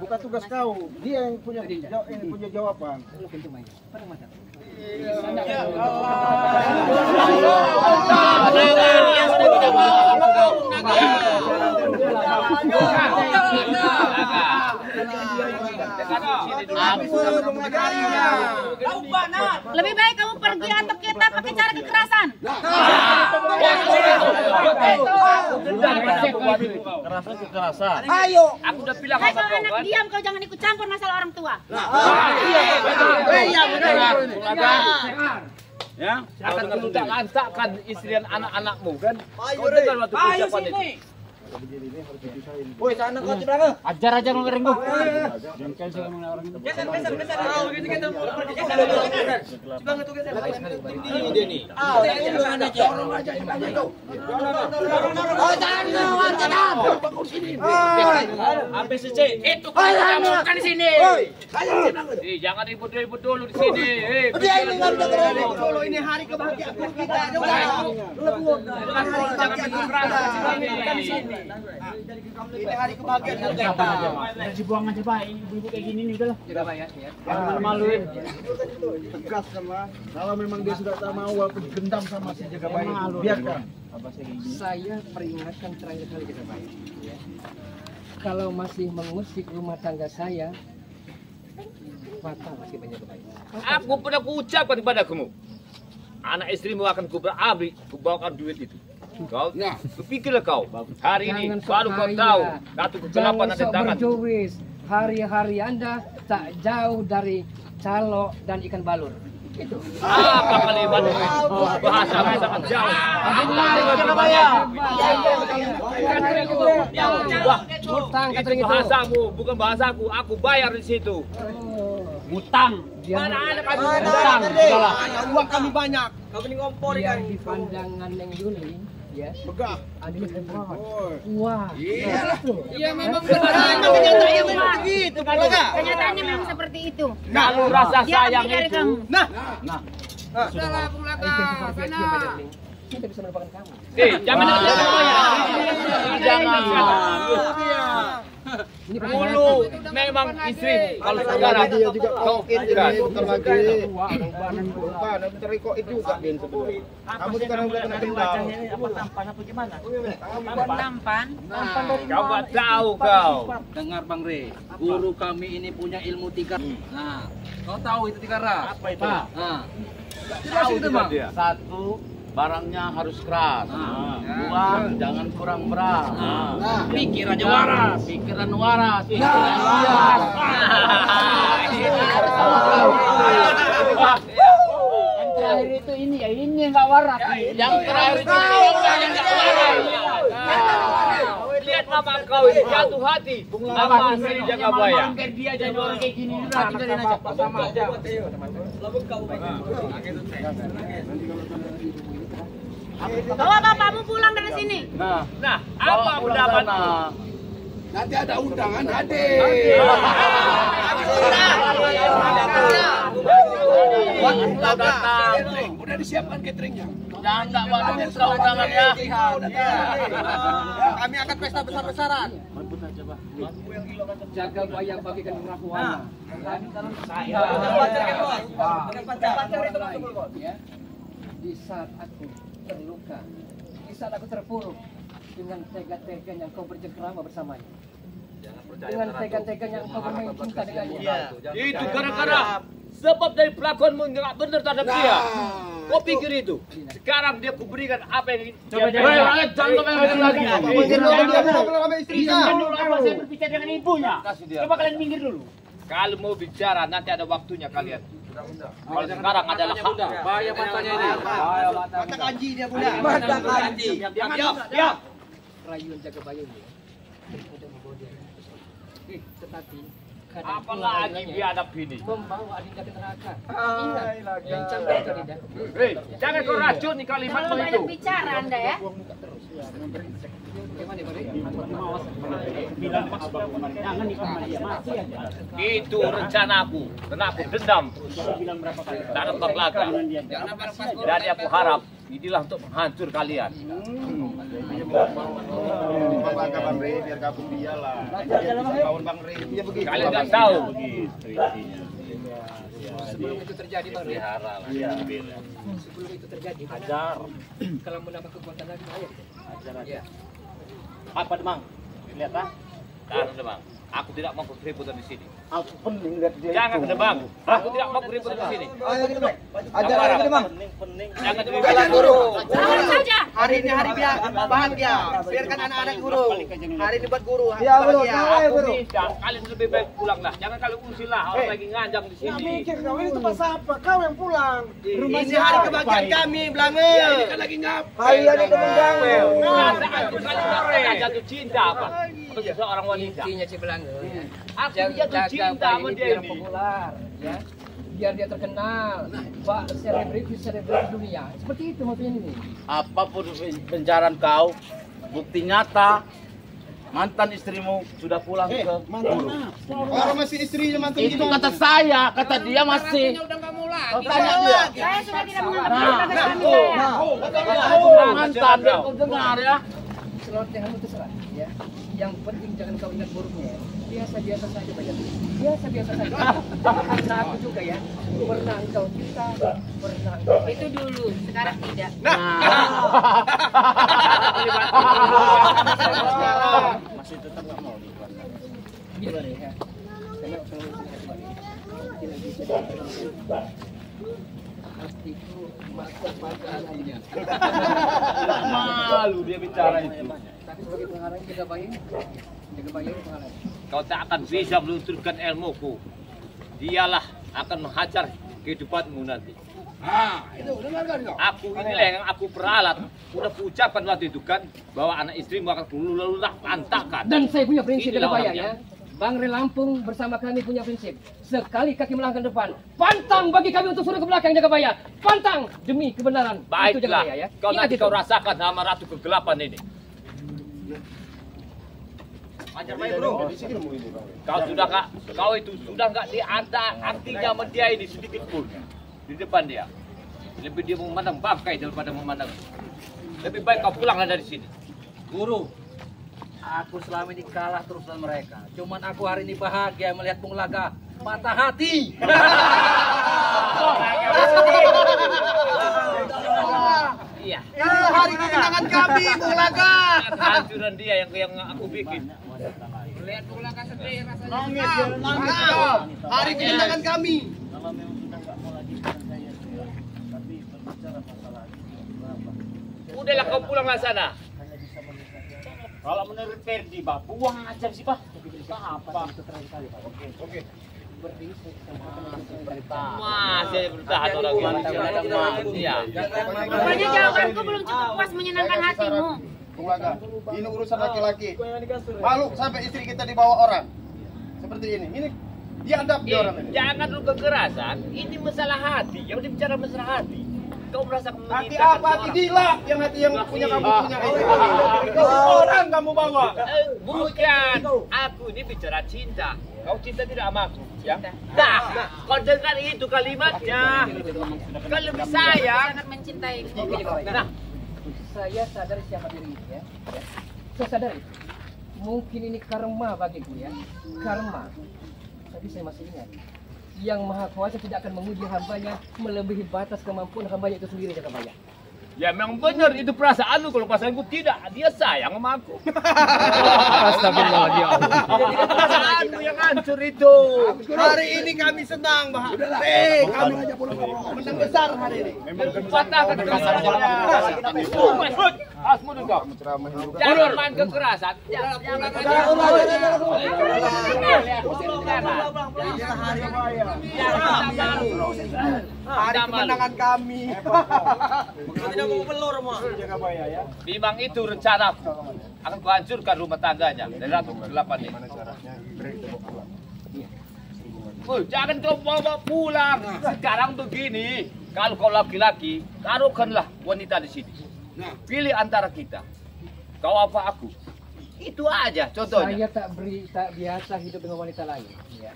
B: Bukan tugas kau. Dia yang punya jawaban.
C: Lu pintu main. Pada mata.
G: Lebih baik kamu pergi atau kita pakai cara kekerasan.
F: Kekerasan.
E: Ayo.
D: Aku udah bilang
G: Hai
D: sama
G: kau
D: kau
G: anak
D: kan.
G: diam, kau jangan ikut campur masalah orang tua.
F: Ya,
D: Akan kamu tak lantakkan istri dan anak-anakmu kan? Kau dengar waktu ucapan itu.
E: Woi, sana kau cibrang.
H: Ajar aja ngering gua.
D: Ini dia nih.
E: ABCC itu kamu bukan di sini.
D: Jangan ribut-ribut dulu di sini.
E: Dia ini nggak ribut dulu, ini hari kebahagiaan kita.
D: Jangan bikin perasaan di sini.
E: Ini hari kebahagiaan kita.
H: Dibuang aja Pak, ibu-ibu kayak gini nih udah lah.
C: Jaga bayar ya.
H: Jangan malu-maluin.
B: Tegas kan lah. Kalau memang dia sudah tak mau walaupun gendam sama si jaga bayi, biarkan.
C: Saya peringatkan terakhir kali jaga bayar. Ya. Kalau masih mengusik rumah tangga saya, maka masih banyak kebaikan.
D: Aku pernah kuucapkan kepada kamu. Anak istrimu akan kuberi, kubawakan duit itu. Kau, berpikirlah kau. Hari ini baru kau tahu satu kegelapan ada di tangan.
C: Berjuris. Hari-hari Anda tak jauh dari calo dan ikan balur. Itu.
D: Apa kalimat bahasa sangat jauh.
C: Utang catering itu.
D: Bahasamu bukan bahasaku. Aku bayar di situ.
H: Utang.
D: Mana ada kami
H: Utang. Udahlah.
E: Uang kami banyak. Kami ini ngompor
C: Yang di pandangan Neng Yuli, ya.
B: Begah.
C: Adanya kemot. Wah.
E: Iya memang kenyataannya memang begitu.
G: Kenyataannya memang seperti itu.
D: Kalau rasa
G: Dia
D: sayang
G: lebih dari
D: itu.
G: kamu.
E: Sudahlah,
C: Kita bisa melupakan kamu.
D: Jangan jangan.
C: Ini
D: Dulu memang istri. Kalau sekarang
B: Dia juga
D: kau
B: bentar lagi.
D: kan.
B: Bukan, bentar kok itu juga Din sebenarnya. Kamu sekarang udah kena dendam.
H: Apa tampan apa gimana?
G: Tampan.
D: Kau nggak tahu kau.
F: dengar Bang Re, guru kami ini punya ilmu tiga. Nah, kau tahu itu tiga ras? Apa itu? Nah, tahu itu Bang. Satu, barangnya harus keras. Dua, jangan kurang beras. Pikirannya waras. Pikiran waras. Pikiran waras.
H: Yang terakhir itu ini ya, ini yang nggak waras.
F: Yang terakhir itu yang nggak waras.
D: Lihat mama kau ini jatuh hati. Mama sendiri jaga bayar.
H: Dia jadi orang kayak gini udah tinggalin aja. Sama aja.
G: Bawa bapakmu pulang dari sini.
D: Nah, apa pendapat?
F: Nanti ada undangan hadir. Udah disiapkan cateringnya. Jangan nggak malu buka undangannya.
E: Kami akan pesta besar-besaran.
C: Jaga bayar bagikan rahwana. Ya. Di saat aku terluka, di saat aku terpuruk dengan tega-teganya kau bercengkrama bersamanya. dengan tegan-tegan yang engkau bermain cinta dengannya.
D: Itu gara-gara sebab dari pelakuanmu nggak benar terhadap dia. Kau pikir itu? Sekarang dia kuberikan apa yang
E: Jangan
D: jangan lagi.
E: Minggir dulu apa saya berbicara dengan ibunya. Coba kalian minggir dulu.
D: Kalau mau bicara nanti ada waktunya kalian. Kalau sekarang adalah hak.
H: Bahaya matanya ini. Bahaya
C: Mata kanji dia Bunda.
H: Mata kanji.
E: Ya.
C: Rayuan jaga bayang dia. Untuk membawa dia. Tetapi
D: Apalagi biadab ini.
C: membawa Adinda ke neraka. Ingat, yang cantik itu Adinda.
D: Hei, jangan kau racun nih kalimatmu
G: Terlalu
D: itu.
G: banyak bicara Anda ya.
C: Bagaimana Pak?
E: Jangan nikah sama dia. Masih aja.
D: Itu rencanaku. Karena aku dendam
E: Bilang berapa kali.
D: dan belakang. Dan aku harap inilah untuk menghancur kalian.
B: Bangga Bang Rey biar gabung dia lah. Kawan Bang Rey dia begitu.
D: Kalian nggak tahu.
C: Sebelum itu terjadi Bang Rey.
A: Iya.
C: Sebelum itu terjadi.
A: Ajar.
C: Kalau menambah kekuatan lagi bahaya.
A: Ajar aja.
C: Ya.
A: Apa demang? Lihat ah.
D: Karena Demang, aku tidak mau keributan di sini.
A: Aku pening lihat dia.
D: Jangan Demang, aku tidak mau keributan di sini.
H: Ayo kita Bang.
D: Ajar lagi Demang.
A: Pening.
D: Jangan dibela
G: Guru saja.
I: Hari ini hari bahagia. Biarkan anak-anak guru. Hari ini buat guru.
H: Iya, Guru.
D: Aku tidak. Kalian lebih baik pulanglah. Jangan kalian usilah orang lagi nganjang di sini.
I: Kau ini tempat siapa? Kau yang pulang. Ini hari kebahagiaan kami, Belange.
D: Kan lagi ngap.
H: Kalian itu mengganggu.
D: Masa aku kalian jatuh cinta apa? Untuk seorang wanita.
C: Intinya si Belanga.
D: Aku
C: Jangan
D: jatuh
C: jaga
D: cinta
C: bayi
D: sama
C: ini
D: dia
C: biar
D: ini.
C: populer, ya. Biar dia terkenal, Pak selebritis dunia. Seperti itu maksudnya ini.
F: Apapun penjarahan kau, bukti nyata mantan istrimu sudah pulang ke guru.
B: Orang masih istrinya mantan
F: Itu kata saya, kata dia masih. Kau tanya dia.
G: Saya sudah tidak menganggap
F: Nah,
G: saya.
F: mantan dia kau dengar ya.
C: Selotehanmu terserah, ya. Yang penting jangan kau ingat buruknya. Biasa-biasa saja banyak. Biasa-biasa saja. Karena aku juga ya. Pernah engkau cinta, pernah engkau
G: Itu dulu, sekarang tidak.
A: Masih tetap nggak mau dikeluarkan.
C: gimana ya? Karena kalau tidak bisa diperlukan. Hatiku mata-mataan aja.
D: Malu dia bicara itu.
C: Tapi sebagai penghalang jaga bayang penghalang.
D: Kau tak akan bisa melunturkan ilmuku. Dialah akan menghajar kehidupanmu nanti.
I: Itu dengarkan kau.
D: Aku inilah yang aku peralat. Udah kuucapkan waktu itu kan bahwa anak istrimu akan lululah antakan.
C: Dan saya punya prinsip
D: Inilah
C: jaga bayang
D: orangnya.
C: ya. Bang Re Lampung bersama kami punya prinsip. Sekali kaki melangkah ke depan, pantang bagi kami untuk suruh ke belakang jaga bayang. Pantang demi kebenaran. Itu jaga
D: Baiklah,
C: bayang ya.
D: kau
C: Ingat
D: nanti
C: itu.
D: kau rasakan sama ratu kegelapan ini.
I: Ajar baik, Bro.
D: Kau sudah kak, kau itu sudah nggak diada artinya sama dia ini sedikit pun di depan dia. Lebih dia memandang bangkai daripada memandang. Lebih baik kau pulang dari sini.
H: Guru, aku selama ini kalah terus dengan mereka. Cuman aku hari ini bahagia melihat Bung Laga patah hati.
D: Iya.
I: Ya, hari kemenangan kami, Bung Laga.
D: Kehancuran dia yang aku bikin.
C: Lihat Bung Laga sedih rasanya.
I: Nangis, hari kemenangan kami.
A: Kalau memang sudah nggak mau lagi dengan saya, tapi berbicara masalah berapa?
D: Udahlah kau pulanglah sana.
A: Hanya bisa menikah.
E: Kalau menurut Ferdi, Pak, buang aja sih, Pak. Apa?
A: Oke.
D: Masih bertahan orang ini. Iya.
G: Rupanya jawabanku belum cukup puas menyenangkan hatimu.
B: Bung Laga, ini urusan laki-laki. Malu sampai istri kita dibawa orang. Seperti ini. Ini diadab dia orang ini.
D: Jangan lu kekerasan. Ini masalah hati. Yang bicara masalah hati. Kau merasa
B: Hati apa? Hati gila. Yang hati yang punya kamu punya itu. Orang kamu bawa.
D: Bukan. Aku ini bicara cinta. Kau cinta tidak sama aku, ya? Nah, kau dengar itu kalimatnya. Kau lebih sayang.
G: Sangat mencintai.
D: Nah,
C: Saya sadar siapa diri ini ya. Saya sadar itu. Mungkin ini karma bagiku ya. Karma. Tapi saya masih ingat. Yang Maha Kuasa tidak akan menguji hambanya melebihi batas kemampuan hambanya itu sendiri jaga bayang.
D: Ya memang benar itu perasaan lu, kalau perasaanku tidak, dia sayang sama aku.
C: Astagfirullah dia.
D: Perasaanmu yang hancur itu.
I: Hari ini kami senang, Bah. Kami aja pulang menang besar hari ini.
D: Patahkan kekerasan. Jangan main kekerasan.
I: Hari kemenangan kami. Tidak mau pelur, Mas.
D: Memang itu rencanaku. Akan kuhancurkan rumah tangganya dari Ratu ke-8 ini. Jangan kau bawa pulang. Sekarang begini, kalau kau laki-laki, taruhkanlah wanita di sini. Pilih antara kita. Kau apa aku? Itu aja contohnya.
C: Saya tak biasa hidup dengan wanita lain. Ya.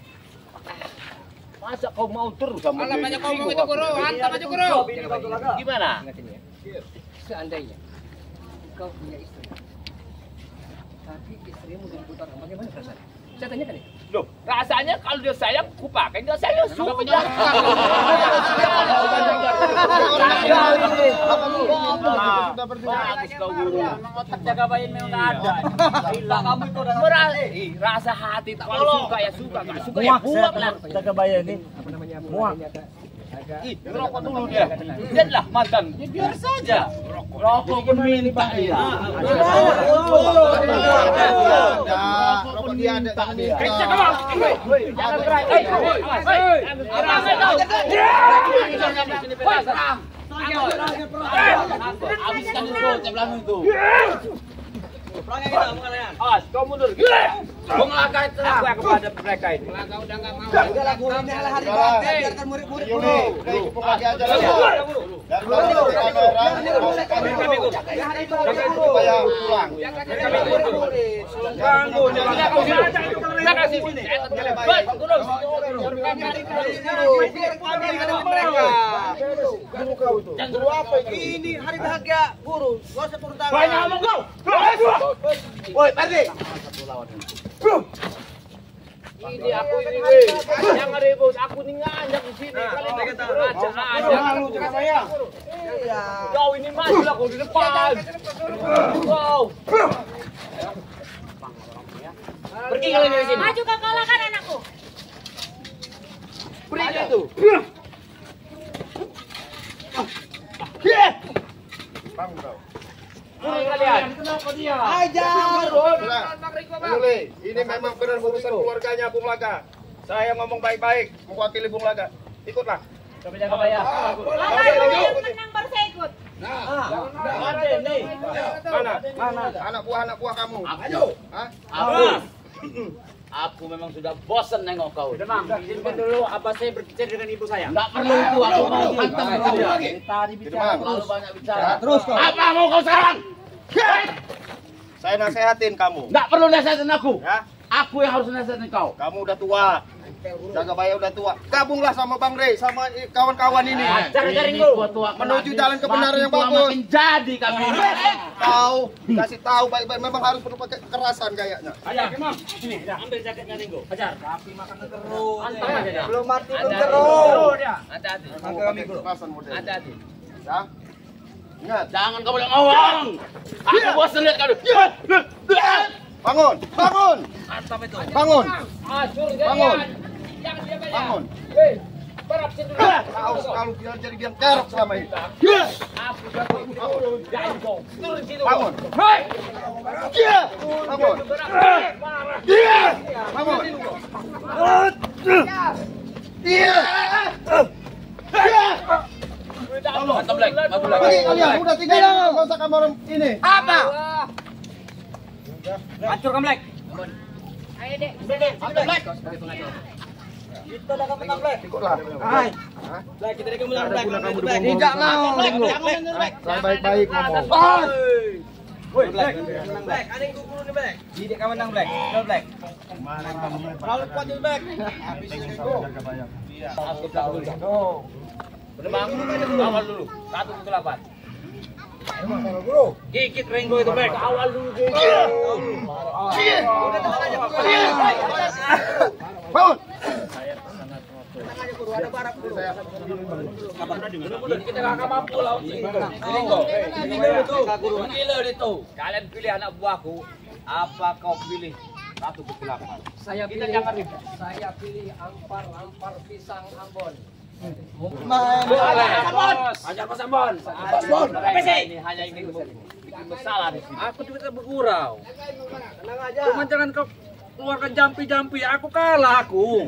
D: Masa kau mau terus sama dia?
E: Banyak ngomong itu guru, hantam aja guru.
D: Gimana?
C: Ingat ini ya. Seandainya kau punya istri, tapi istrimu jadi buta, bagaimana perasaan? Saya tanyakan ya.
D: Loh, rasanya kalau dia sayang, ku pakai. Dia sayang, sudah. Bagus kau guru.
E: Otak jaga bayi memang nggak ada. Hilang kamu itu
D: Rasa hati, kalau suka ya suka, nggak suka ya buang lah.
C: Jaga bayi ini. Apa namanya? Muak.
D: Rokok dulu dia. Lihatlah mantan. Ya biar saja. Rokok pun minta dia.
B: Rokok dia ada tak minta.
D: Jangan gerak. Habiskan dulu sebelah itu. As, kau mundur. Kau ngelakar itu aku yang kepada mereka ini.
E: Kau udah nggak mau.
I: Udah lah, guru, ini adalah hari bahagia, biarkan murid-murid dulu.
B: Pagi aja lah. Supaya pulang.
D: Ganggu, jangan kau sini. Jangan kasih sini.
I: Jangan guru apa ini? Hari bahagia, guru. Gak usah turun tangan.
D: Banyak ngomong kau.
I: Woi, Pardi.
D: Ini aku ini, weh. Jangan ribut. Aku ini ngajak di sini. Kalian ngajak aja. Kau ini majulah kau di depan. Kau. Pergi kalian dari sini.
G: Maju kau kalahkan anakku.
D: Pergi itu.
E: Kenapa dia?
I: Ajar.
B: Ini memang benar urusan keluarganya Bung Laga. Saya ngomong baik-baik, mewakili Bung Laga. Ikutlah.
D: Coba jaga bayar.
G: Yang menang baru saya ikut.
B: Mana? Anak buah kamu. Hah?
F: Aku memang sudah bosan nengok kau.
E: Demang, izinkan dulu apa saya berbicara dengan ibu saya.
F: Enggak perlu itu, aku mau hantam kau. Tadi bicara terlalu banyak bicara.
I: Terus kau.
F: Apa mau kau sekarang?
B: Saya nasehatin kamu.
F: Enggak perlu nasihatin aku.
B: Ya?
F: Aku yang harus nasihatin kau.
B: Kamu udah tua. Jaga bayar udah tua. Gabunglah sama Bang Rey, sama kawan-kawan ini.
E: Cari-cari
B: menuju jalan kebenaran yang bagus.
F: Makin jadi kami.
B: Tahu, kasih tahu baik-baik. Memang harus perlu pakai kekerasan kayaknya.
E: Ajar, Imam. Sini, ambil jaketnya Ringo. Ajar. Tapi makan terus. Antam aja dia.
I: Belum mati, belum terus.
D: Hati-hati.
B: Mau pakai kekerasan model.
D: Hati-hati.
B: Ya? Ingat.
F: Jangan kau bilang ngomong. Aku bosan lihat kau.
B: Bangun, bangun.
E: Antam itu.
B: Bangun.
D: Hancur
B: Bangun.
D: Jangan dia banyak.
B: Bangun.
D: Hei, berap sini dulu.
B: Kau selalu jadi biang kerok selama ini.
D: Aku sudah turun. Jangan kau. Turun situ.
B: Bangun.
D: Hei.
B: Bangun. Bangun.
F: Mantap Black.
B: Pergi kalian, udah tinggal. Nggak usah kamar ini.
E: Apa? Hancurkan Black.
G: Ayo dek.
E: Hancur Black.
I: Kita udah menang, Black.
B: Ikutlah.
I: Hai. Black, kita udah menang, Black.
E: Tidak mau.
B: Saya baik-baik ngomong.
I: Woi, Black. Black, ada yang guru nih, Black.
E: Didik kamu menang Black. Go Black.
I: Kalau kuat nih, Black. Habis ini gua.
D: Aku tak dulu. Demang, awal dulu. 1 ke 8. Gigit Ringo itu Black. Awal dulu gigit.
B: Bangun.
H: Kita nggak mampu laut itu.
D: Kalian pilih anak buahku, apa kau pilih? Satu kegelapan.
C: Saya
D: Kita
C: pilih,
D: jangan ribut.
C: saya pilih ampar pisang Ambon.
H: Ajar Mas Ambon.
D: Apa sih? Ini hanya ingin bikin masalah di sini.
H: Aku juga bergurau. Cuma jangan kau keluarkan jampi-jampi. Aku kalah aku.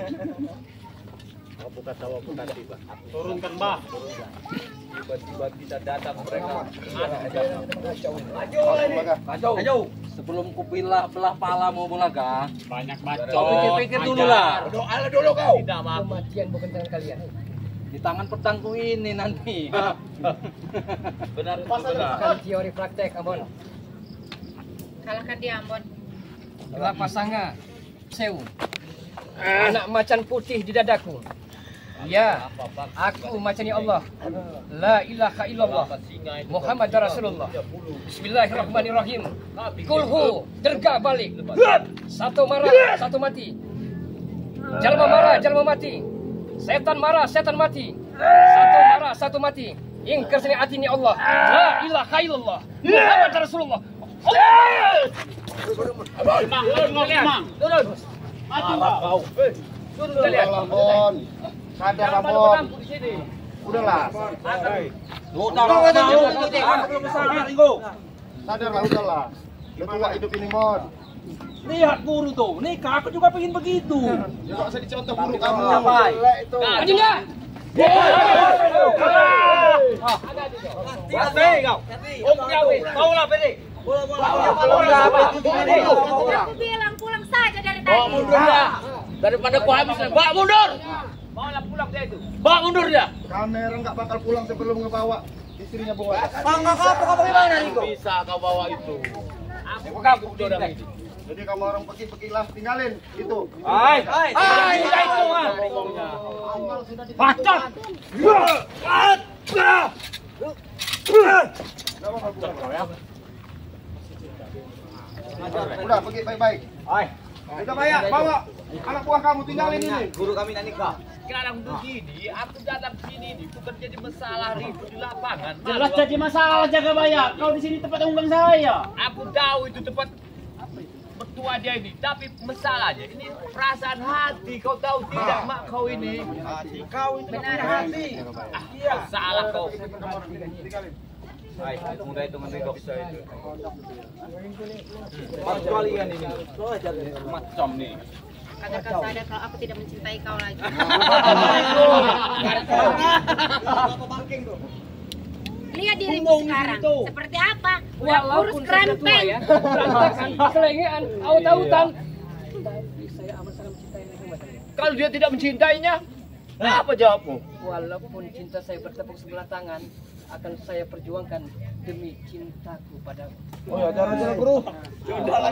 A: Turunkan, Mbah.
D: Tiba-tiba kita datang mereka.
H: Kacau. Sebelum ku belah palamu Bulaga,
A: Banyak
H: kau
A: bacot.
H: pikir-pikir dulu lah.
A: Doa dulu kau.
D: Tidak mampu.
C: Kematian bukan tangan kalian.
H: Di tangan pedangku ini nanti.
D: Benar itu benar.
C: Bukan teori praktek Ambon.
G: Kalahkan dia, Ambon.
C: Dua pasangan sewu. Anak macan putih di dadaku. Ya, aku macani Allah. La ilaha illallah. Muhammad Rasulullah. Bismillahirrahmanirrahim. Kulhu, derga balik. Satu marah, satu mati. Jalma marah, jalma mati. Setan marah, setan mati. Satu marah, satu mati. Ingkar sini hati ni Allah. La ilaha illallah. Muhammad Rasulullah.
D: Turun.
B: Ambon. Sadar Ambon. Udahlah. Sadarlah udahlah. Lu tua hidup ini Mon.
H: Lihat guru tuh, nikah aku juga pengen begitu.
B: Ya kok usah dicontoh guru kamu. Itu.
C: Adinda.
G: Aku bilang pulang saja dari tadi.
D: Daripada ku habis, bawa mundur. Bawa pulang dia itu. Bawa mundur dia.
B: Kamera nggak bakal pulang sebelum ngebawa istrinya bawa.
F: Bisa kau bawa itu.
D: Aku kagum dia orang ini.
B: Jadi kamu orang pergi-pergilah tinggalin itu.
D: Hai, sudah itu kan. Bacot.
B: Udah pergi baik-baik. Udah banyak bawa anak buah kamu tinggalin ini.
D: Guru kami nak nikah. Sekarang begini, aku datang sini ini bukan jadi masalah ribut di lapangan.
E: Jelas jadi masalah jaga bayar. Kau di sini tempat unggang saya.
D: Aku tahu itu tempat mertua dia ini, tapi masalahnya ini perasaan hati. Kau tahu tidak mak kau ini?
B: Kau itu
G: Benar hati.
D: Iya. Salah kau.
F: Hai, mudah itu menegok saya itu.
D: Pas kalian ini.
F: Macam nih.
G: Katakan sadar kalau aku tidak mencintai kau lagi. Lihat dirimu sekarang. Seperti apa? Udah kurus kerempeng.
C: Berantakan, kelengean, aut-autan. Tapi saya amat sangat mencintai Neng.
D: Kalau dia tidak mencintainya, apa jawabmu?
C: Walaupun cinta saya bertepuk sebelah tangan, akan saya perjuangkan demi cintaku padamu.
B: Oh ya, jalan-jalan guru.
F: Bawa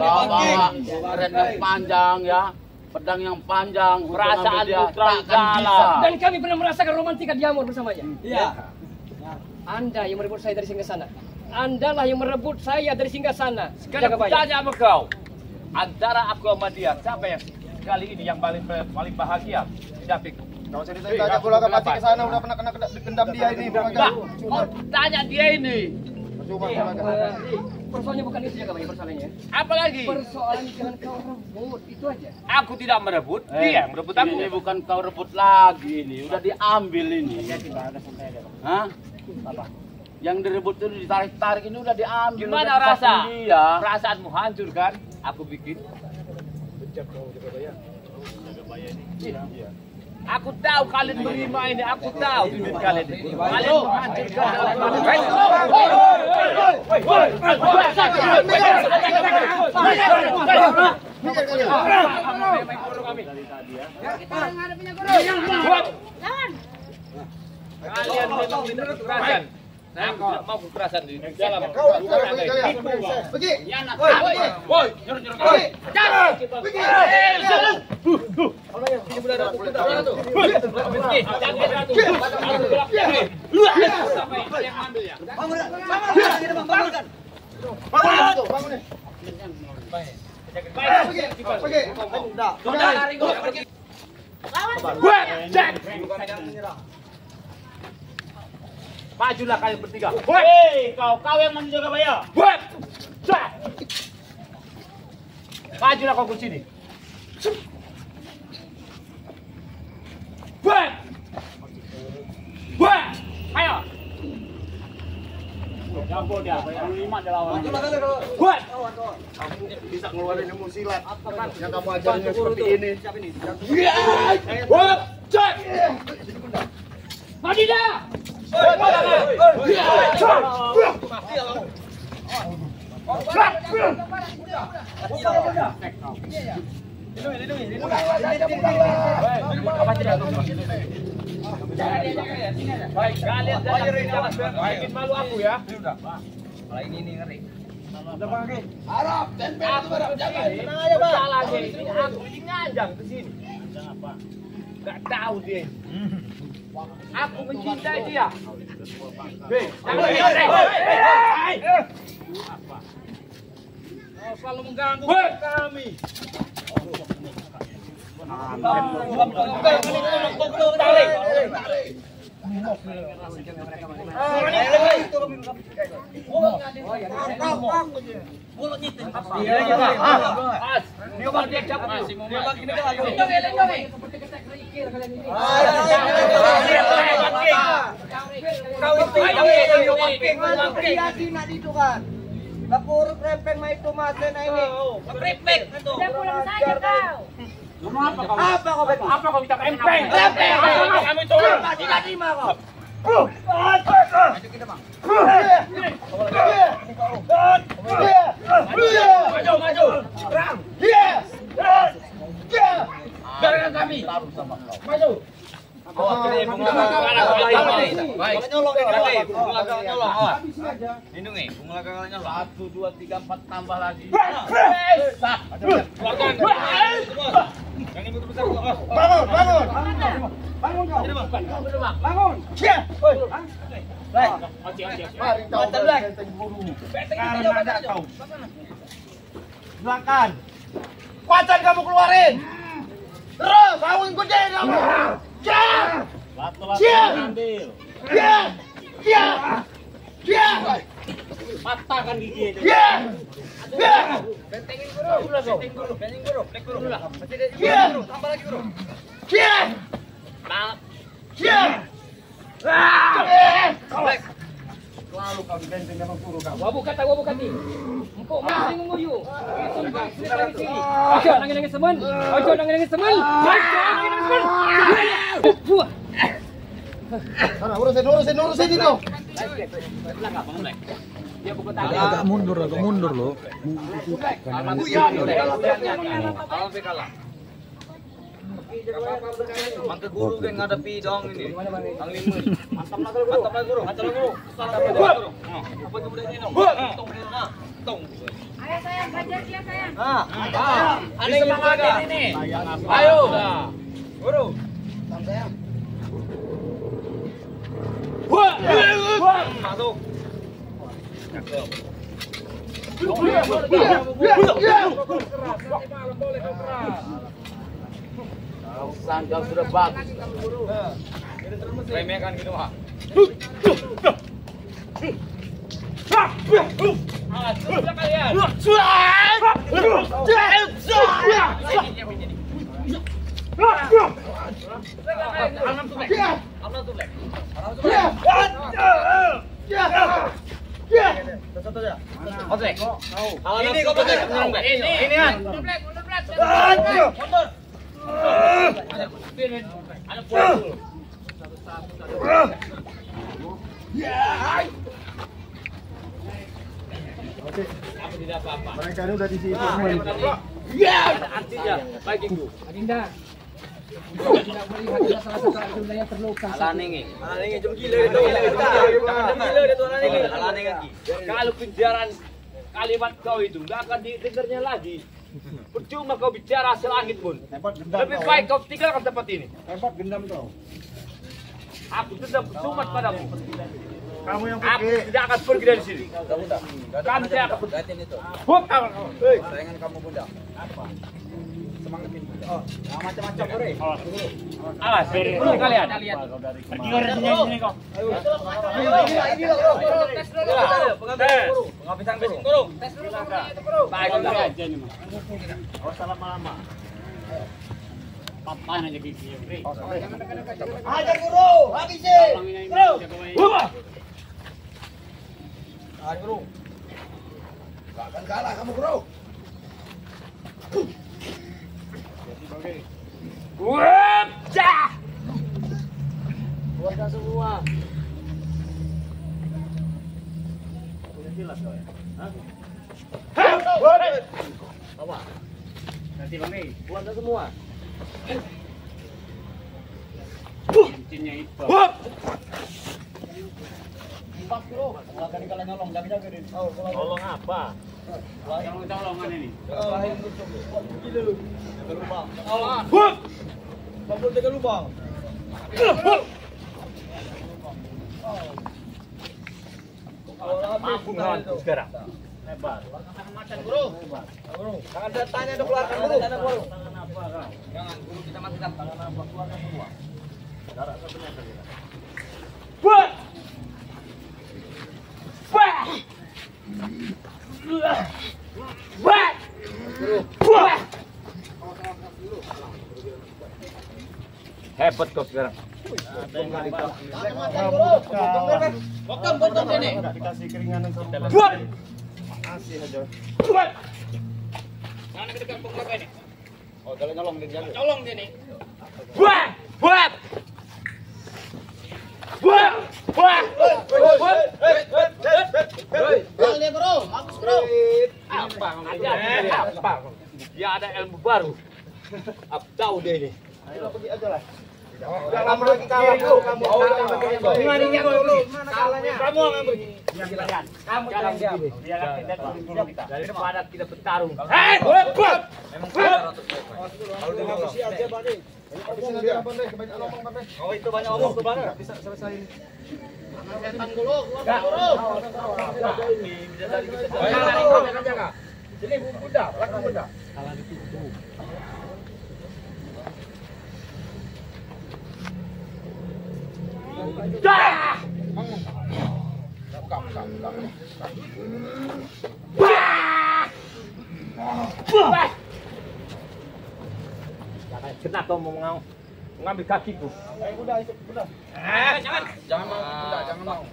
F: keren yang panjang ya. Pedang yang panjang.
D: Perasaan
F: takkan
D: dalam.
F: bisa.
C: Dan kami pernah merasakan romantika diamor bersamanya. Iya. Anda yang merebut saya dari singgah sana. Andalah yang merebut saya dari singgah sana.
D: Sekarang aku tanya sama kau, antara aku sama dia, siapa yang kali ini yang paling bahagia? David.
B: Kalau saya ditanya bola ke mati ke sana udah pernah kena dendam dia ini.
D: Nah, kau tanya dia ini.
B: Cuma
C: Persoalannya bukan itu ya kabarnya persoalannya.
D: Apa lagi?
C: Persoalannya jangan kau rebut, itu aja.
D: Aku tidak merebut, dia yang merebut aku.
F: Ini bukan kau rebut lagi ini, udah diambil ini. Hah? Yang direbut itu ditarik-tarik ini udah diambil.
D: Gimana
F: udah
D: rasa?
F: Dia.
D: Perasaanmu hancur kan? Aku bikin. Aku tahu kalian berlima ini, aku tahu duit kalian ini. Kalian menghancurkan kalian memang tidak kekerasan. Nah, aku tidak mau kekerasan di dalam.
B: pergi.
D: Woi, nyuruh.
B: Pergi.
G: Lawan
E: Majulah kalian bertiga. Hei, kau yang menjaga bayar. Majulah kau ke sini. Ayo. Jago dia, 5 dia lawan.
B: Kamu bisa ngeluarin ilmu silat. Yang kamu ajarnya seperti ini.
E: Mati dah. Baik, kalian jangan bikin malu aku ya.
H: Kalau ini ngeri.
I: Harap, tempel itu barang jangan.
E: Tenang aja, Bang. Salah aja. Ini aku ini ngajak ke sini. Ngajak apa? Enggak tahu dia. Aku mencintai dia. Hei, apa? Selalu mengganggu kami.
I: Lapor rempeng mah itu mas na ini.
G: Rempeng. Sudah pulang saja kau.
E: Apa kau minta rempeng?
I: Kami turun. Tidak terima kau.
H: Maju kita, Bang.
I: Maju. Perang.
E: Gerakan kami. Maju.
F: Lindungi, pengelagalannya 1, 2, 3, 4 tambah lagi.
I: Silakan. Kuatan kamu keluarin. Terus, kamu ikutin kamu.
E: Patahkan gigi itu.
I: Bentengin guru. Tambah lagi guru. Selalu kau dibenteng sama guru kau.
C: Wabu kata nih. Empuk masih menguyu. Itu enggak sudah di sini. Ojo nangis semen. Ojo nangis semen.
I: Sana urusin itu.
J: Agak mundur loh.
F: Mangke guru kan ngadepi dong ini. Ang lima. Mantap lah guru. Apa itu budaya ini dong? Tong.
G: Ayo sayang, belajar dia sayang.
E: Ada semangatin ini. Ayo. Guru. Masuk.
F: Sangka sudah bagus. Remehkan gitu, Pak. Ini kau pakai ini kan. Mundur. Ada pulang. Aku tidak apa-apa.
B: Mereka ini udah di sini.
E: Artinya, baik Ibu.
C: Adinda. Tidak melihat ada salah satu Adinda yang terluka.
F: Alaningi jom gila itu.
E: Kalau penjarahan kalimat kau itu nggak akan didengarnya lagi. Percuma kau bicara selangit pun. Lebih baik kau tinggalkan tempat ini.
B: Hebat gendam kau.
E: Aku tetap sumat padamu.
B: Kamu yang
E: Aku
B: pergi.
E: tidak akan pergi dari sini. Kami tidak akan pergi.
H: Lihatin itu.
E: Sayangan
H: Sayangan kamu bunda.
E: Macam-macam Bre. Awas, dulu kalian. Pergi ke sini kok.
C: Ini loh, tes dulu.
E: Pengapi sampai sini turun.
C: Tes dulu bro.
E: Baik aja ini mah. Awas lama-lama. Papan aja gigi, Bre.
I: Hajar guru, habisin. Guru. Ayo guru. Gak akan kalah kamu guru.
E: Wapcah.
I: Keluarga semua.
A: Udah jelas kau ya? Hah?
E: Apa? Nanti Bang nih.
I: Keluarga semua.
E: Cincinnya itu.
I: Empat guru. Silakan kalau nyolong, jaga-jaga din. Oh,
A: Tolong apa?
E: Yang colongan ini.
I: lain tutup. Gila. Jaga lubang. Allah. Babul jaga lubang.
E: Mampu ngelawan sekarang.
A: Hebat.
E: Macan guru.
I: Guru, jangan datanya dok keluarkan guru.
A: Tangan apa kau?
C: Jangan guru kita matikan.
A: Tangan apa? Keluarga semua. Jarak 1 meter kita.
E: Buat. Buat. Buat. Buat. Hebat kau sekarang.
A: Ada yang nambah.
C: Potong ini.
B: Dikasih keringanan sama
E: Buat.
B: Makasih aja.
E: Buat.
C: Jangan dekat pengelola ini.
I: Oh, kalau nyolong dia jaga.
C: Colong dia nih.
E: Buat. Buat. Buat. Buat.
I: Kal dia guru, bagus guru.
E: Apa? Apa? Dia ada ilmu baru. Apa tahu dia ini?
B: Ayo pergi aja lah.
I: Kamu lagi kalah guru, kamu.
C: Gimana dulu? Kalahnya.
E: Kamu yang pergi.
C: Kamu jalan diam.
E: Biar kita guru kita. Daripada kita bertarung. Hei, buat.
C: Memang kita
I: Kalau dia ngabisi aja, Bang. Ngomong dia apa nih? Kebanyakan ngomong kan nih.
E: Oh, itu banyak omong tuh, Bang.
I: Bisa selesai.
C: setan dulu, keluar guru.
I: Jangan jaga. Sini Bunda, belakang Bunda.
E: Dah! Jangan kau mau mengambil kakiku.
I: Ayo Bunda, ikut Bunda.
E: Jangan.
I: Jangan mau Bunda, jangan mau.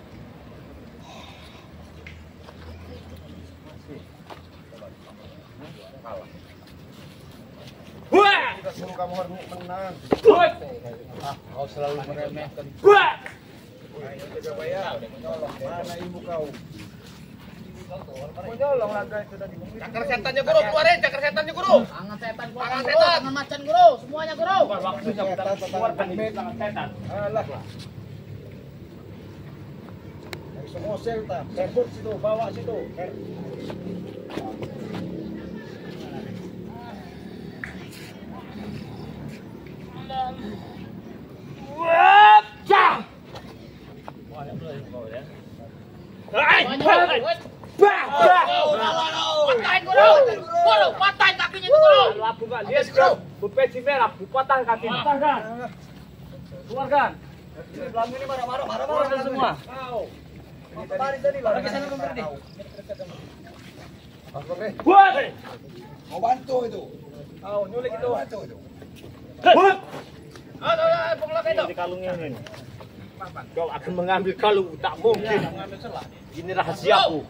E: Wah!
B: Kita suruh kamu harus menang.
I: Kau selalu meremehkan.
E: Wah!
B: Mana ilmu kau?
I: Mau nyolong laga itu tadi.
C: Cakar setannya guru, keluarin cakar setannya guru.
G: Tangan setan,
C: Tangan
G: guru,
C: setan.
G: tangan macan guru, semuanya guru.
E: Waktunya kita keluarkan ini tangan setan.
B: Alah. Yang semua selta, terbut situ, bawa situ.
E: Wapcah!
G: Patahin guru, guru, patahin kakinya itu guru.
E: Kalau aku nggak lihat, bro, peci merah, patah kakinya. Patahkan. Keluarkan.
I: Belum ini marah-marah,
E: Keluarkan semua.
I: Mari tadi lah.
C: Lagi sana pemberi.
E: Buat!
I: Mau bantu itu. Tahu nyulik itu. Bantu itu.
E: Buat!
C: Pengelola itu.
A: Ini kalungnya ini.
E: Kau akan mengambil kalung, tak mungkin. Ini rahasiaku.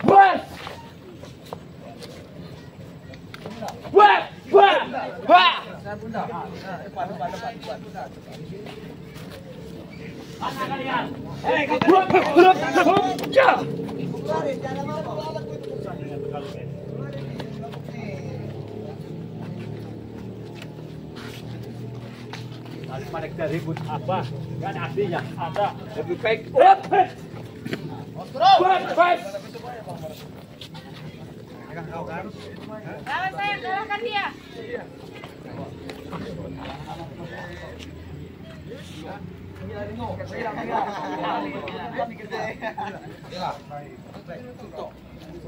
E: Buat! Buat! Buat! Buat!
I: Bunda. Depan.
E: Mana kalian? Hei, buat! Buat! Daripada kita ribut apa? Gak ada artinya. Ada. Lebih baik. Buat!
G: Lawan saya, kalahkan dia.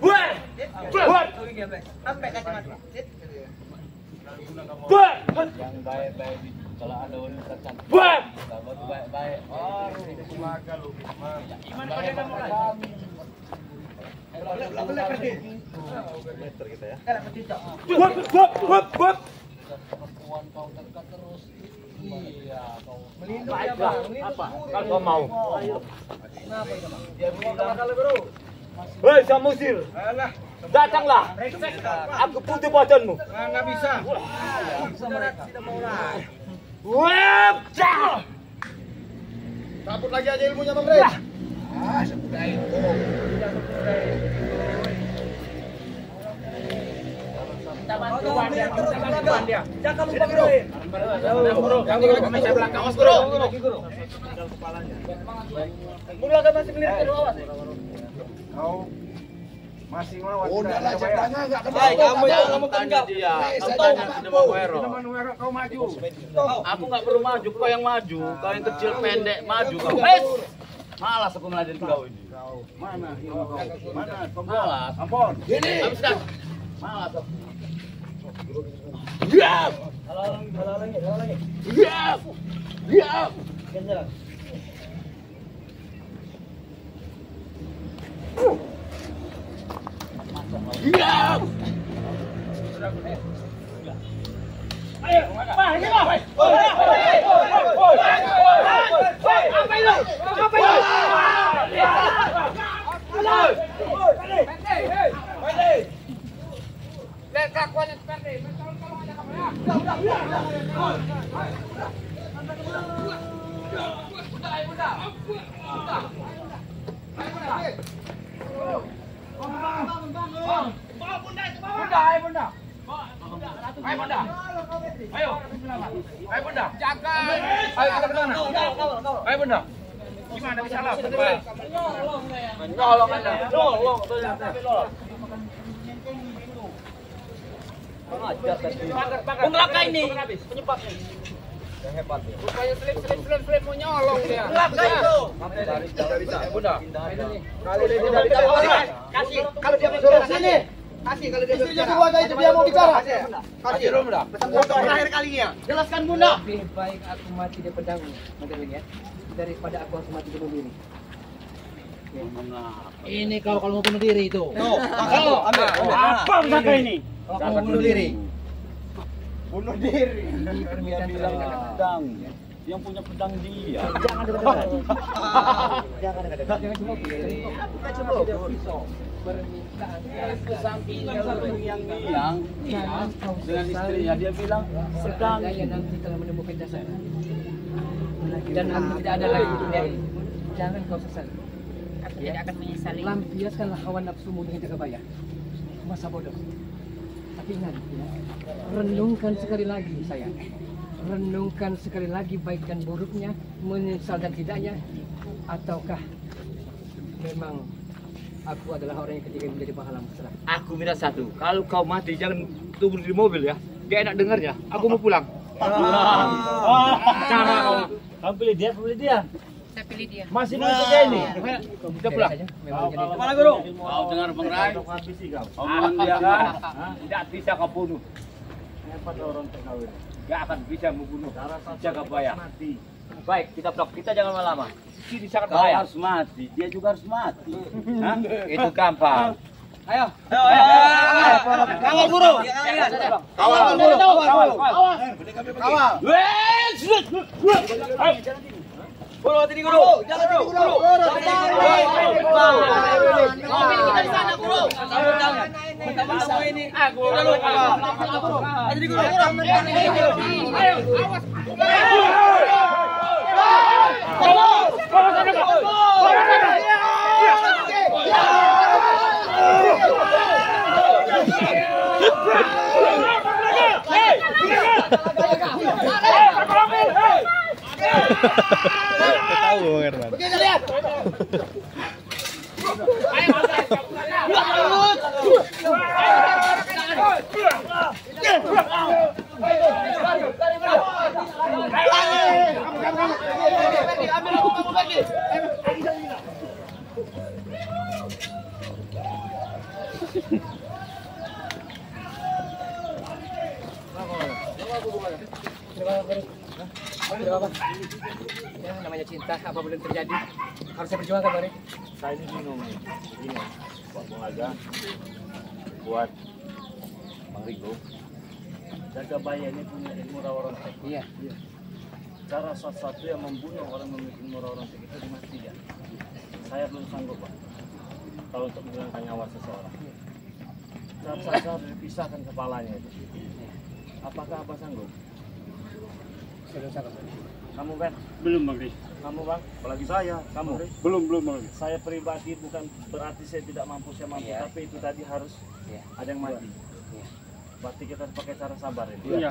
E: Buat.
C: Sampai kacamata.
E: Buat.
F: Yang baik-baik kalau ada wanita cantik.
E: Buat.
F: Baik-baik.
E: Gimana pada kamu lagi? Buat.
F: Perempuan kau dekat terus. Iya, kau
E: Baiklah. Apa? Kalau kau mau.
F: dia bilang
E: Hei, Samusir. Datanglah. Aku butuh badanmu.
I: Nggak bisa.
C: Tidak mau lah.
E: Wap!
I: Cabut lagi aja ilmunya Bang Rey.
C: Semudah itu.
E: Kita bantuan dia. Jangan lupa guru.
I: Awas bro.
E: Mula kan masih melihat ke awas.
B: Kau masih melawan.
I: Udahlah ceritanya enggak kenal.
F: kamu yang tanya dia. Kamu tanya ke Manuero.
B: Kau maju.
F: Aku nggak perlu maju, kau yang maju. Kau yang kecil pendek maju kau. Malas aku meladen kau ini.
B: Mana? Mana?
F: Kau malas.
B: Ampun.
I: Gini.
F: Habis dah. Malas aku.
E: Pengelaka ini penyebabnya. Rupanya selip mau nyolong dia. Pengelaka itu. Kasih. Kalau dia suruh sini. Kasih kalau dia suruh aja dia mau bicara. Kasih Bunda. Untuk terakhir kalinya. Jelaskan Bunda.
C: Lebih baik aku mati di pedangmu, ya, daripada aku harus mati bunuh diri.
H: Ini kalau mau bunuh diri itu.
E: Ambil. Apa sangka ini?
H: Kalau kamu mau bunuh diri.
B: Bunuh diri.
C: Ini permintaan
F: Bilang
C: terakhir.
F: pedang. Yang punya pedang dia.
C: Jangan dekat-dekat. Jangan dekat-dekat. Jangan cuma diri. Bukan cuma pisau. Permintaan
F: yang dengan istrinya dia bilang sedang
C: saya nanti telah menemukan jasad dan nanti tidak ada lagi dunia ini. Jangan kau sesal.
G: Aku tidak akan menyesali.
C: Lampiaskanlah hawa nafsumu dengan jaga bayar. Masa bodoh. Tapi ingat, ya, renungkan sekali lagi sayang. Renungkan sekali lagi baik dan buruknya, menyesal dan tidaknya, ataukah memang aku adalah orang yang ketiga yang menjadi pahala masalah.
E: Aku minta satu. Kalau kau mati jangan tunggu di mobil ya. Gak enak dengarnya. Aku mau pulang. Cara kau pilih dia,
G: Saya pilih dia.
E: Masih nunggu kayak ini. Kita pulang.
C: Kemana
E: guru?
F: kau dengar Bang Rai.
E: Omongan dia tidak bisa kau bunuh. Gak akan bisa membunuh. Jaga bayar. Baik, kita blok. Kita jangan lama-lama. Ini sangat
F: Kau
E: bahaya.
F: harus mati, dia juga harus mati.
E: Hah? Itu gampang.
C: Ayo.
I: Kawal guru. Kawal guru. Kawal.
E: Guru, hati di guru.
I: Jangan dulu guru.
G: Mobil kita di sana, Guru.
E: Semua ini aku lalu.
I: Hati di guru.
G: Ayo, awas.
J: Tahu Herman.
I: Begini lihat.
C: Ya, namanya cinta, apa boleh terjadi. Harus saya perjuangkan, Bang.
A: Saya ini bingung nih. Bingung. Buat Bung Laga, buat Bang Rigo. Jagabaya ini punya ilmu rawarontek.
C: Iya.
A: Cara satu-satu yang membunuh orang memiliki ilmu rawarontek itu dimatikan. Saya belum sanggup, Bang. Kalau untuk menghilangkan nyawa seseorang. Saat harus dipisahkan kepalanya itu. Apakah Abah sanggup?
C: Saya belum sanggup.
A: Kamu Ben?
B: Belum Bang.
A: Kamu Bang?
B: Apalagi saya.
A: Kamu?
B: Belum Bang.
A: Saya pribadi bukan berarti saya tidak mampu, saya mampu,
C: Iya.
A: tapi itu tadi harus ada yang mati.
C: Iya.
A: Berarti kita pakai cara sabar ini.
B: Iya.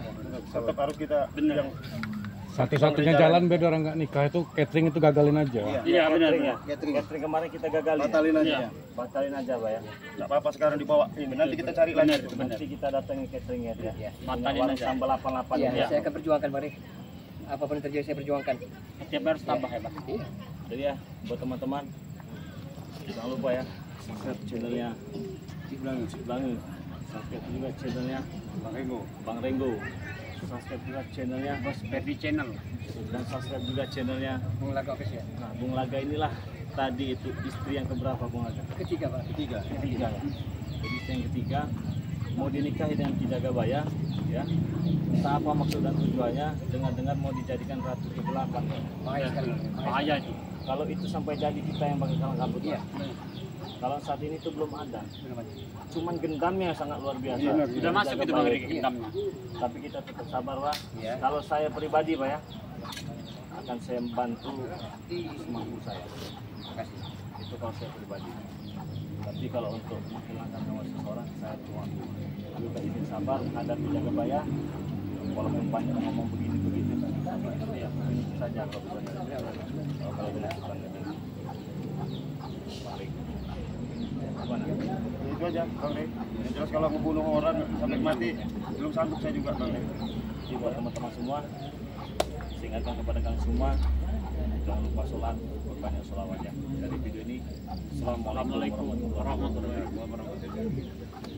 B: Tetap harus kita yang
J: Satu-satunya jalan biar orang nggak nikah itu catering itu gagalin aja.
A: Iya benar ya. Catering kemarin kita gagalin.
B: batalin aja.
A: Ya. Batalin aja, Pak ya.
B: Enggak apa-apa sekarang dibawa. Ini nanti kita cari lagi.
A: Nanti kita datangin cateringnya ya.
C: Batalin
A: aja. Sambal 88
C: Iya,
A: ya.
C: saya akan perjuangkan, Bang. Apapun yang terjadi saya perjuangkan.
A: Setiap harus tambah ya, Pak.
C: Iya.
A: Jadi ya, buat teman-teman jangan lupa ya, subscribe channelnya Ciblangi. Subscribe juga channelnya Bang Renggo. Subscribe juga channelnya Bos Pevi Channel. Dan subscribe juga channelnya
C: Bung Laga official.
A: Nah, Bung Laga inilah tadi itu istri yang keberapa Bung Laga?
C: Ketiga, Pak.
A: Ketiga ya. Jadi istri yang ketiga mau dinikahi dengan Ki Jagabaya ya. Entah apa maksud dan tujuannya, dengar-dengar mau dijadikan ratu ke-8.
C: Bahaya sekali.
A: Bahaya itu. Kalau itu sampai jadi kita yang bakal kalah kabut ya. Kalau saat ini tuh belum ada. Cuman gendamnya sangat luar biasa.
B: Sudah masuk itu Bang Riki
A: gendamnya. Tapi kita tetap sabar Pak. Kalau saya pribadi Pak ya, akan saya bantu semampu saya. Terima kasih. Itu kalau saya pribadi. Tapi kalau untuk menghilangkan nyawa seseorang, saya cuma juga izin sabar menghadapi Jagabaya. Walaupun banyak ngomong begini-begini, ya itu saja kalau dilakukan.
B: Itu aja Bang Riki. Yang jelas kalau ngebunuh orang sampai mati belum sanggup saya juga Bang Riki.
A: Jadi buat teman-teman semua, saya ingatkan kepada kalian semua, jangan lupa sholat, berbanyak sholawat ya. Dari video ini, Assalamualaikum warahmatullahi wabarakatuh.